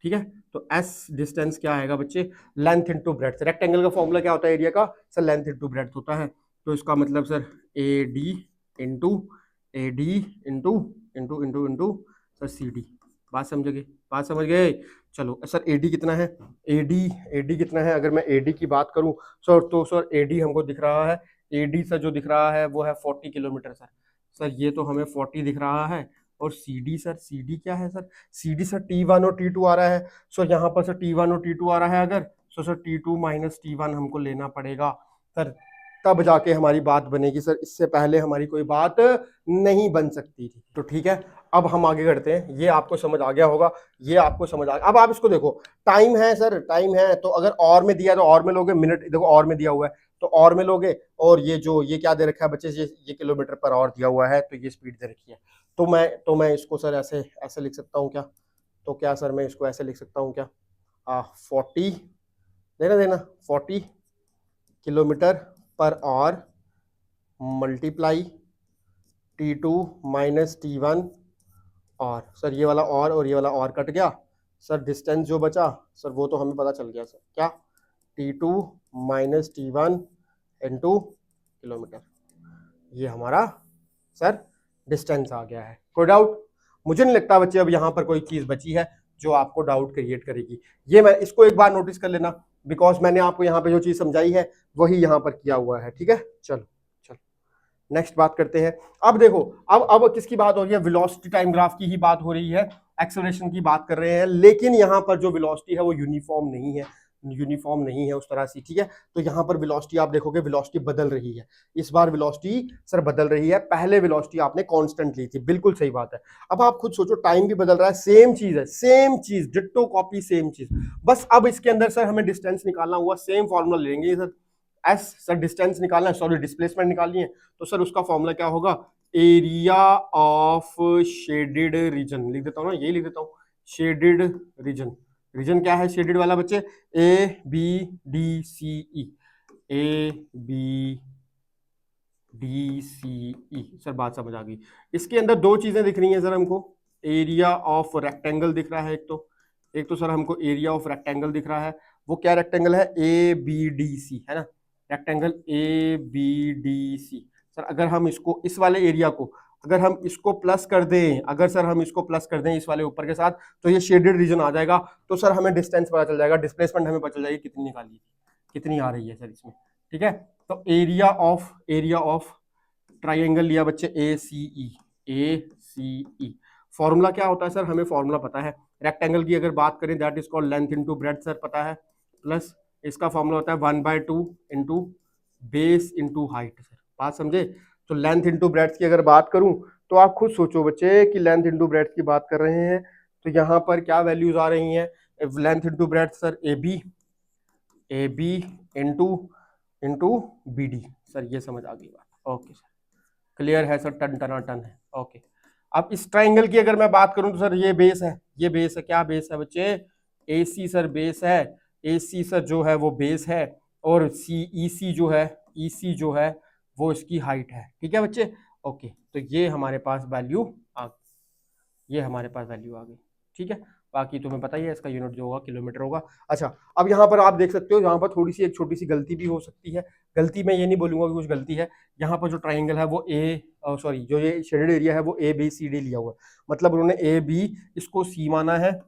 ठीक है, तो एस डिस्टेंस क्या आएगा बच्चे? Length into breadth. रेक्टेंगल का फॉर्मूला क्या होता है एरिया का? सर लेंथ इनटू ब्रेड्थ होता है। तो इसका मतलब sir A D into sir C D, बात समझ गए? चलो सर एडी कितना है? एडी कितना है? अगर मैं एडी की बात करूं सर, तो सर एडी हमको दिख रहा है, एडी सर जो दिख रहा है वो है 40 किलोमीटर सर ये तो हमें 40 दिख रहा है। और सीडी सर, सीडी क्या है सर? सीडी सर T1 और T2 आ रहा है। सो यहाँ पर सर T1 और T2 आ रहा है, अगर सर T2 माइनस T1 हमको लेना पड़ेगा सर, तब जाके हमारी बात बनेगी सर, इससे पहले हमारी कोई बात नहीं बन सकती थी। तो ठीक है, अब हम आगे करते हैं, ये आपको समझ आ गया होगा, अब आप इसको देखो, टाइम है सर, टाइम है, तो अगर और में दिया तो और में लोगे, मिनट देखो और में दिया हुआ है तो और में लोगे, और ये क्या दे रखा है बच्चे? ये किलोमीटर पर आवर दिया हुआ है, तो ये स्पीड दे रखी है। तो मैं इसको सर ऐसे लिख सकता हूँ क्या? तो क्या सर मैं इसको ऐसे लिख सकता हूँ क्या? 40 देना 40 kilometre per hour multiply T2 minus T1, और सर ये वाला और ये वाला और कट गया सर, डिस्टेंस जो बचा सर वो तो हमें पता चल गया सर, क्या? T2 minus T1 into kilometre, ये हमारा सर डिस्टेंस आ गया है। कोई डाउट? मुझे नहीं लगता बच्चे अब यहाँ पर कोई चीज बची है जो आपको डाउट क्रिएट करेगी। ये मैं इसको एक बार नोटिस कर लेना, बिकॉज मैंने आपको यहाँ पे जो चीज समझाई है वही यहाँ पर किया हुआ है। ठीक है, चलो नेक्स्ट बात करते हैं। अब देखो, अब किसकी बात हो रही है? वेलोसिटी टाइम ग्राफ की ही बात हो रही है, एक्सेलरेशन की बात कर रहे हैं, लेकिन यहाँ पर जो वेलोसिटी है वो यूनिफॉर्म नहीं है उस तरह से। ठीक है, तो यहाँ पर वेलोसिटी आप देखोगे, वेलोसिटी बदल रही है, इस बार वेलोसिटी सर बदल रही है, पहले वेलोसिटी आपने कांस्टेंट ली थी, बिल्कुल सही बात है। अब आप खुद सोचो, टाइम भी बदल रहा है, सेम चीज डिट्टो कॉपी, सेम चीज, बस अब इसके अंदर सर हमें डिस्टेंस निकालना हुआ, सेम फॉर्मूला लेंगे सर, एस सर डिस्टेंस निकालना है, सॉरी डिस्प्लेसमेंट निकालनी है, तो सर उसका फॉर्मूला क्या होगा? एरिया ऑफ शेडेड रीजन, लिख देता हूं ना, यही लिख देता हूं, शेडेड रीजन क्या है शेडेड वाला बच्चे? A B D C E, sir बात समझ आ गई। इसके अंदर दो चीजें दिख रही हैं सर हमको, एरिया ऑफ रेक्टेंगल दिख रहा है एक तो सर हमको एरिया ऑफ रेक्टेंगल दिख रहा है, वो क्या रेक्टेंगल है? ए बी डी सी, है ना, rectangle A B D C. Sir अगर हम इसको, इस वाले एरिया को अगर हम इसको प्लस कर दें, इस वाले ऊपर के साथ, तो ये शेडेड रीजन आ जाएगा, तो सर हमें डिस्टेंस पता चल जाएगा, डिस्प्लेसमेंट हमें पता चल जाएगी कितनी निकाली, कितनी आ रही है सर इसमें। ठीक है, तो एरिया ऑफ ट्राइंगल लिया बच्चे ए सी ई, फॉर्मूला क्या होता है सर? हमें फॉर्मूला पता है, रेक्टेंगल की अगर बात करें that is called length into breadth sir पता है, प्लस इसका फॉर्मूला होता है 1/2 into base into height sir, बात समझे? तो लेंथ इंटू ब्रेड्थ की अगर बात करूं तो आप खुद सोचो बच्चे कि लेंथ इंटू ब्रेड्थ की बात कर रहे हैं, तो यहाँ पर क्या वैल्यूज आ रही हैं? Length into breadth sir A B into B D, sir ये समझ आ गई बात। ओके सर, क्लियर है सर, टन है। ओके, अब इस ट्राइंगल की अगर मैं बात करूं तो सर ये बेस है, क्या बेस है बच्चे? AC सर बेस है, AC सर जो है वो बेस है, और EC जो है, EC जो है वो इसकी हाइट है। ठीक है बच्चे, ओके, तो ये हमारे पास वैल्यू आ ये हमारे पास वैल्यू आ गई। ठीक है, बाकी तुम्हें पता ही है इसका यूनिट जो होगा किलोमीटर होगा। अच्छा, अब यहाँ पर आप देख सकते हो, यहाँ पर थोड़ी सी एक छोटी सी गलती भी हो सकती है। गलती मैं ये नहीं बोलूंगा कि कुछ गलती है। यहाँ पर जो ट्राइंगल है वो सॉरी, जो ये शेडेड एरिया है वो ABCD लिया हुआ है, मतलब उन्होंने AB इसको C माना है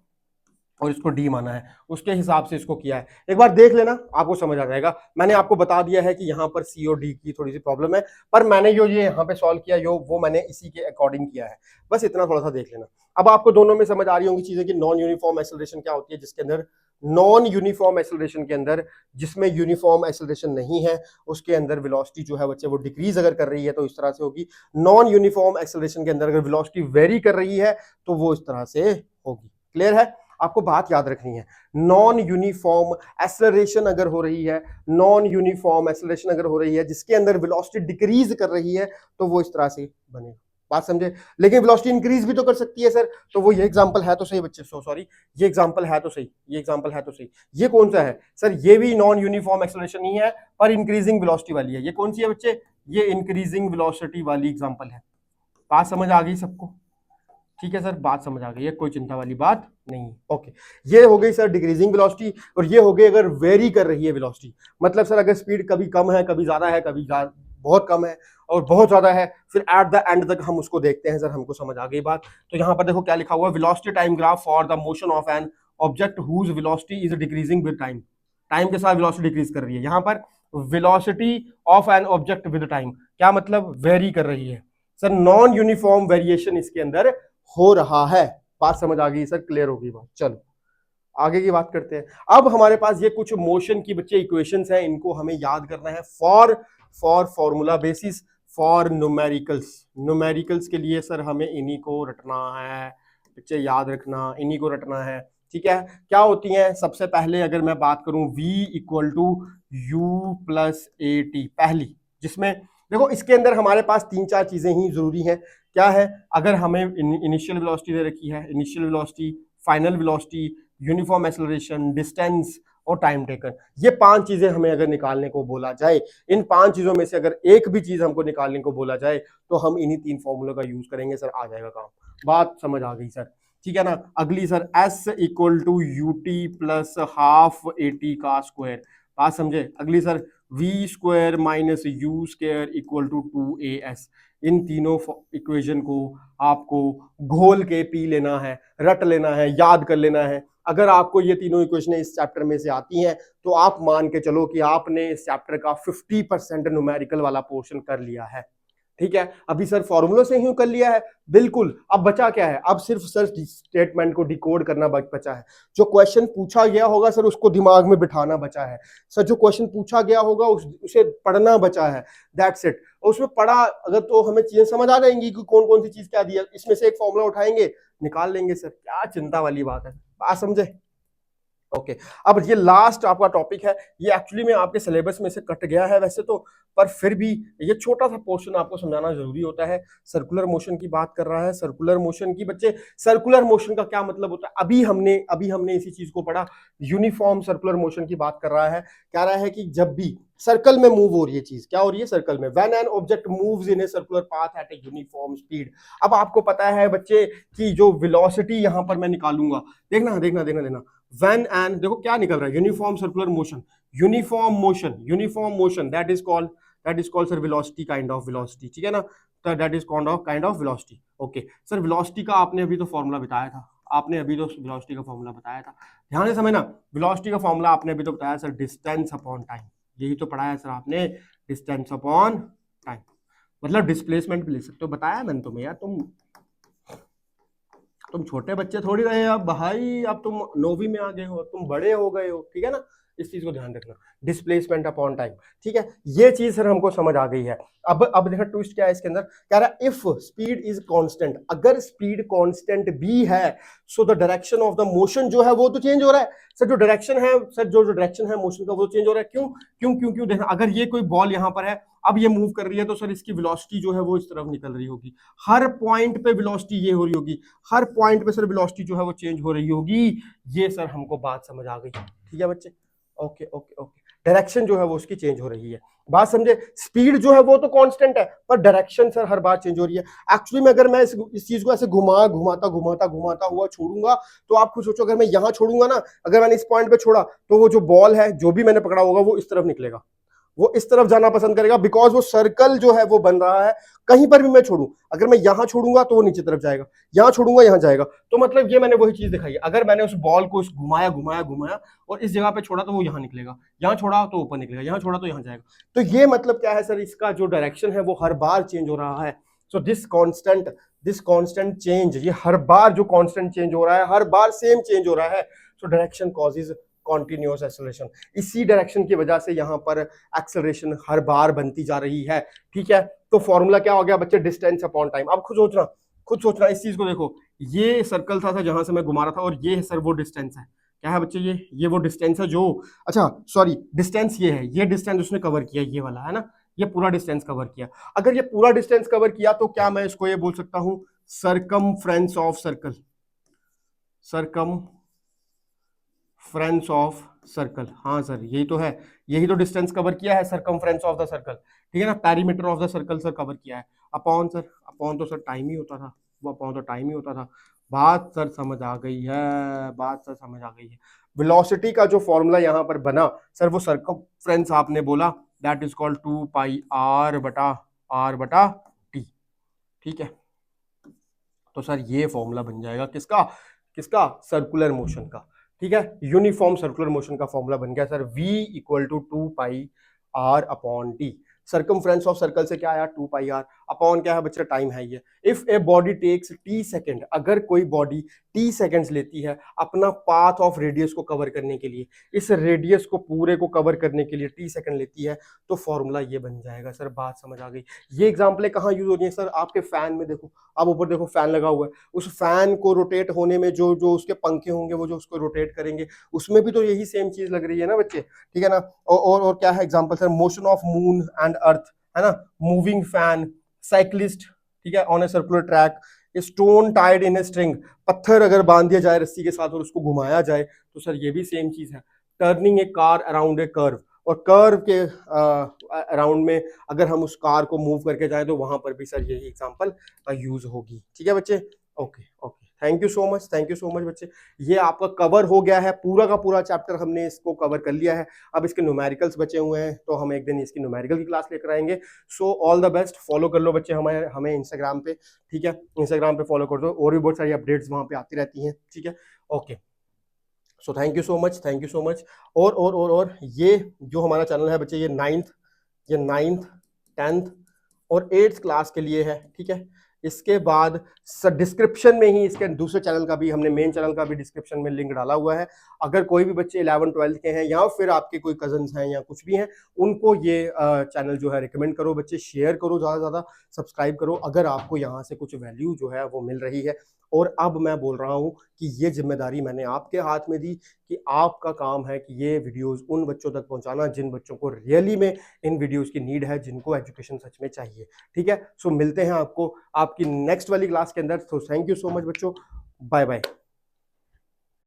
और इसको D माना है, उसके हिसाब से इसको किया है। एक बार देख लेना, आपको समझ आ जाएगा। मैंने आपको बता दिया है कि यहाँ पर C और D की थोड़ी सी प्रॉब्लम है, पर मैंने जो ये यहाँ पे सॉल्व किया वो मैंने इसी के अकॉर्डिंग किया है। बस इतना थोड़ा सा देख लेना। अब आपको दोनों में समझ आ रही होंगी चीजें कि नॉन यूनिफॉर्म एक्सेलरेशन क्या होती है, जिसके अंदर नॉन यूनिफॉर्म एक्सेलरेशन के अंदर, जिसमें यूनिफॉर्म एक्सेलरेशन नहीं है, उसके अंदर वेलोसिटी जो है बच्चे वो डिक्रीज अगर कर रही है तो इस तरह से होगी। नॉन यूनिफॉर्म एक्सेलरेशन के अंदर अगर वेलोसिटी वेरी कर रही है तो वो इस तरह से होगी। क्लियर है? आपको बात याद रखनी है, नॉन यूनिफॉर्म एक्सेलरेशन अगर हो रही है, नॉन यूनिफॉर्म एक्सेलरेशन अगर हो रही है जिसके अंदर वेलोसिटी डिक्रीज कर रही है तो वो इस तरह से बनेगा। बात समझे? लेकिन वेलोसिटी इंक्रीज भी तो कर सकती है सर, तो वो ये एग्जांपल है तो सही बच्चे, सॉरी, ये एग्जांपल है तो सही, ये एग्जांपल है तो सही। ये कौन सा है सर? ये भी नॉन यूनिफॉर्म एक्सेलरेशन ही है पर इंक्रीजिंग वेलोसिटी वाली है। ये कौन सी है बच्चे? ये इंक्रीजिंग वेलोसिटी वाली एग्जांपल है। बात समझ आ गई सबको? ठीक है सर, बात समझ आ गई है, कोई चिंता वाली बात नहीं। ओके, ये हो गई सर डिक्रीजिंग वेलोसिटी, और ये हो गई अगर वेरी कर रही है वेलोसिटी, मतलब सर अगर स्पीड कभी कम है, कभी ज्यादा है, कभी बहुत कम है और बहुत ज्यादा है, फिर एट द एंड तक हम उसको देखते हैं। सर हमको समझ आ गई बात। तो यहाँ पर देखो क्या लिखा हुआ है, velocity time graph for the motion of an object whose velocity is decreasing with time. Time के साथ वेलोसिटी डिक्रीज कर रही है। यहाँ पर velocity of an object with time क्या मतलब? वेरी कर रही है सर, नॉन यूनिफॉर्म वेरिएशन इसके अंदर हो रहा है। बात समझ आ गई सर? क्लियर होगी बात? चलो आगे की बात करते हैं। अब हमारे पास ये कुछ मोशन की बच्चे इक्वेशंस हैं, इनको हमें याद करना है for formula basis, for numericals. Numericals के लिए सर हमें इन्हीं को रटना है बच्चे, याद रखना, इन्हीं को रटना है। ठीक है, क्या होती हैं? सबसे पहले अगर मैं बात करूं V equal to U plus AT, पहली, जिसमें देखो इसके अंदर हमारे पास तीन चार चीजें ही जरूरी हैं। क्या है? अगर हमें इनिशियल वेलोसिटी दे रखी है, initial velocity, final velocity, uniform acceleration, distance और टाइम टेकन, ये पांच चीजें हमें अगर निकालने को बोला जाए, इन पांच चीजों में से अगर एक भी चीज हमको निकालने को बोला जाए तो हम इन्हीं तीन फॉर्मूलों का यूज करेंगे सर, आ जाएगा काम। बात समझ आ गई सर? ठीक है ना? अगली sir S equal to UT plus half AT का स्क्वायर। बात समझे? अगली sir V square minus U square equal to 2AS। इन तीनों इक्वेशन को आपको घोल के पी लेना है, रट लेना है, याद कर लेना है। अगर आपको ये तीनों इक्वेशन इस चैप्टर में से आती हैं तो आप मान के चलो कि आपने इस चैप्टर का 50% न्यूमेरिकल वाला पोर्शन कर लिया है। ठीक है, अभी सर फॉर्मूलों से ही कर लिया है, बिल्कुल। अब बचा क्या है? अब सिर्फ सर स्टेटमेंट को डिकोड करना बचा है। जो क्वेश्चन पूछा गया होगा सर उसको दिमाग में बिठाना बचा है सर। जो क्वेश्चन पूछा गया होगा उसे पढ़ना बचा है, दैट्स इट। उसमें पढ़ा अगर तो हमें चीजें समझ आ जाएंगी कि कौन कौन सी चीज क्या दिया, इसमें से एक फॉर्मूला उठाएंगे, निकाल लेंगे सर, क्या चिंता वाली बात है। बात समझे? ओके, अब ये लास्ट आपका टॉपिक है, ये एक्चुअली में आपके सिलेबस में से कट गया है वैसे तो, पर फिर भी ये छोटा सा पोर्शन आपको समझाना जरूरी होता है। सर्कुलर मोशन की बात कर रहा है, सर्कुलर मोशन की बच्चे, सर्कुलर मोशन का क्या मतलब होता है? अभी हमने इसी चीज को पढ़ा। यूनिफॉर्म सर्कुलर मोशन की बात कर रहा है, कह रहा है कि जब भी सर्कल में मूव हो रही है चीज, क्या हो रही है सर्कल में? When an object moves in a circular path at a uniform speed. अब आपको पता है बच्चे कि जो वेलोसिटी यहां पर मैं निकालूंगा, देखना व्हेन एंड, देखो क्या निकल रहा है, uniform circular motion, uniform motion that is called sir velocity, kind of velocity. ठीक है ना? तो that is kind of velocity. Okay sir, velocity का आपने अभी तो फॉर्मूला बताया था, वेलोसिटी का फॉर्मूला बताया था, ध्यान से समझना। वेलोसिटी का फॉर्मूला आपने अभी तो बताया सर, डिस्टेंस अपॉन टाइम, यही तो पढ़ाया सर आपने, डिस्टेंस अपॉन टाइम, मतलब डिस्प्लेसमेंट भी ले सकते हो, बताया मैंने तुम्हें यार। तुम छोटे बच्चे थोड़ी रहे अब भाई, अब तुम 9वीं में आ गए हो, तुम बड़े हो गए हो। ठीक है ना? इस चीज को ध्यान रखना, डिस्प्लेसमेंट अपॉन टाइम। ठीक है, ये चीज सर हमको समझ आ गई है। अब देखा ट्विस्ट क्या है इसके अंदर, कह रहा है इफ स्पीड इज कांस्टेंट, अगर स्पीड कांस्टेंट भी है so the direction of the motion जो है वो तो चेंज हो रहा है। सर जो डायरेक्शन है, सर जो डायरेक्शन है मोशन का वो चेंज हो रहा है। क्यों क्यों क्यों क्यों देखना, अगर ये कोई बॉल यहां पर है, अब ये मूव कर रही है तो सर इसकी वेलोसिटी जो है वो इस तरफ निकल रही होगी, हर पॉइंट पे वेलोसिटी ये हो रही होगी, हर पॉइंट पे सर वेलोसिटी जो है वो चेंज हो रही होगी। ये सर हमको बात समझ आ गई। ठीक है बच्चे, ओके ओके ओके, डायरेक्शन जो है वो उसकी चेंज हो रही है, बात समझे। स्पीड जो है वो तो कांस्टेंट है, पर डायरेक्शन सर हर बार चेंज हो रही है। एक्चुअली में अगर मैं इस चीज को ऐसे घुमाता हुआ छोड़ूंगा, तो आप खुद सोचो, अगर मैं यहां छोड़ूंगा ना, अगर मैंने इस पॉइंट पे छोड़ा, तो वो जो बॉल है जो भी मैंने पकड़ा होगा वो इस तरफ निकलेगा, वो इस तरफ जाना पसंद करेगा, बिकॉज वो सर्कल जो है वो बन रहा है। कहीं पर भी मैं छोड़ूं, अगर मैं यहां छोड़ूंगा तो वो नीचे तरफ जाएगा, यहां छोड़ूंगा यहां जाएगा। तो मतलब ये मैंने वही चीज दिखाई है, अगर मैंने उस बॉल को घुमाया और इस जगह पे छोड़ा तो वो यहां निकलेगा, यहां छोड़ा तो ऊपर निकलेगा, यहां छोड़ा तो यहां जाएगा। तो ये मतलब क्या है सर, इसका जो डायरेक्शन है वो हर बार चेंज हो रहा है। सो दिस कांस्टेंट चेंज, ये हर बार जो कांस्टेंट चेंज हो रहा है, हर बार सेम चेंज हो रहा है। So direction causes continuous acceleration, इसी डायरेक्शन की वजह से यहां पर एक्सेलरेशन हर बार बनती जा रही है। ठीक है, तो फॉर्मूला क्या हो गया बच्चे, डिस्टेंस अपॉन टाइम। अब खुद सोचना इस चीज को देखो, ये सर्कल था जहां से मैं घुमा रहा था, और ये सर वो डिस्टेंस है, क्या है बच्चे, ये वो डिस्टेंस है जो, अच्छा सॉरी, डिस्टेंस ये है, ये डिस्टेंस उसने कवर किया, ये वाला है ना, ये पूरा डिस्टेंस कवर किया। अगर ये पूरा डिस्टेंस कवर किया तो क्या मैं इसको ये बोल सकता हूं, circumference of circle, friends of circle. हाँ सर यही तो है, यही तो डिस्टेंस कवर किया है, सरकमफ्रेंस ऑफ द सर्कल। ठीक है ना, perimeter of the circle sir cover किया है। अपॉन सर, अपॉन तो सर टाइम ही होता था, वो अपॉन तो टाइम ही होता था। बात सर समझ आ गई है, बात सर समझ आ गई है। वेलोसिटी का जो फॉर्मूला यहां पर बना सर, वो सरकमफ्रेंस आपने बोला, that is called 2 pi r बटा टी। ठीक है, तो सर ये फॉर्मूला बन जाएगा किसका, सर्कुलर मोशन का। ठीक है, यूनिफॉर्म सर्कुलर मोशन का फॉर्मूला बन गया sir, v equal to 2 pi r upon t. Circumference of circle से क्या आया, 2 पाई आर, अपॉन क्या है बच्चा, टाइम है ये। If a body takes t second, अगर कोई बॉडी t सेकेंड्स लेती है अपना पाथ ऑफ रेडियस को कवर करने के लिए, इस रेडियस को पूरे को कवर करने के लिए t सेकेंड लेती है, तो फॉर्मूला ये बन जाएगा सर। बात समझ आ गई। ये एग्जाम्पल कहाँ यूज हो रही है सर, आपके फैन में देखो, आप ऊपर देखो फैन लगा हुआ है, उस फैन को रोटेट होने में जो जो उसके पंखे होंगे वो जो उसको रोटेट करेंगे, उसमें भी तो यही सेम चीज लग रही है ना बच्चे। ठीक है ना, और क्या है example sir, motion of moon and earth, है ना, मूविंग फैन, साइक्लिस्ट, ठीक है, on a circular track, stone tied in a string, पत्थर अगर बांध दिया जाए रस्सी के साथ और उसको घुमाया जाए, तो सर ये भी सेम चीज है। Turning A car around a curve, और कर्व के अराउंड में अगर हम उस कार को मूव करके जाए तो वहां पर भी सर यही एग्जांपल यूज होगी। ठीक है बच्चे, okay okay, thank you so much बच्चे। ये आपका कवर हो गया है, पूरा का पूरा चैप्टर हमने इसको कवर कर लिया है। अब इसके न्यूमेरिकल्स बचे हुए हैं, तो हम एक दिन इसकी न्यूमेरिकल की क्लास लेकर आएंगे। So all the best, follow कर लो बच्चे हमें इंस्टाग्राम पे। ठीक है, इंस्टाग्राम पे फॉलो कर दो, और भी बहुत सारी अपडेट्स वहां पे आती रहती हैं। ठीक है, okay, so thank you so much. और ये जो हमारा चैनल है बच्चे, ये नाइन्थ 10th और 8th क्लास के लिए है। ठीक है, इसके बाद डिस्क्रिप्शन में ही इसके दूसरे चैनल का भी, हमने मेन चैनल का भी डिस्क्रिप्शन में लिंक डाला हुआ है। अगर कोई भी बच्चे 11 12 के हैं, या फिर आपके कोई कजन्स हैं या कुछ भी हैं, उनको ये चैनल जो है रिकमेंड करो बच्चे, शेयर करो, ज़्यादा से ज़्यादा सब्सक्राइब करो, अगर आपको यहाँ से कुछ वैल्यू जो है वो मिल रही है। और अब मैं बोल रहा हूँ कि ये जिम्मेदारी मैंने आपके हाथ में दी, कि आपका काम है कि ये वीडियोस उन बच्चों तक पहुंचाना जिन बच्चों को रियली में इन वीडियोस की नीड है, जिनको एजुकेशन सच में चाहिए। ठीक है, सो मिलते हैं आपको आपकी नेक्स्ट वाली क्लास के अंदर। So thank you so much बच्चों, बाय बाय।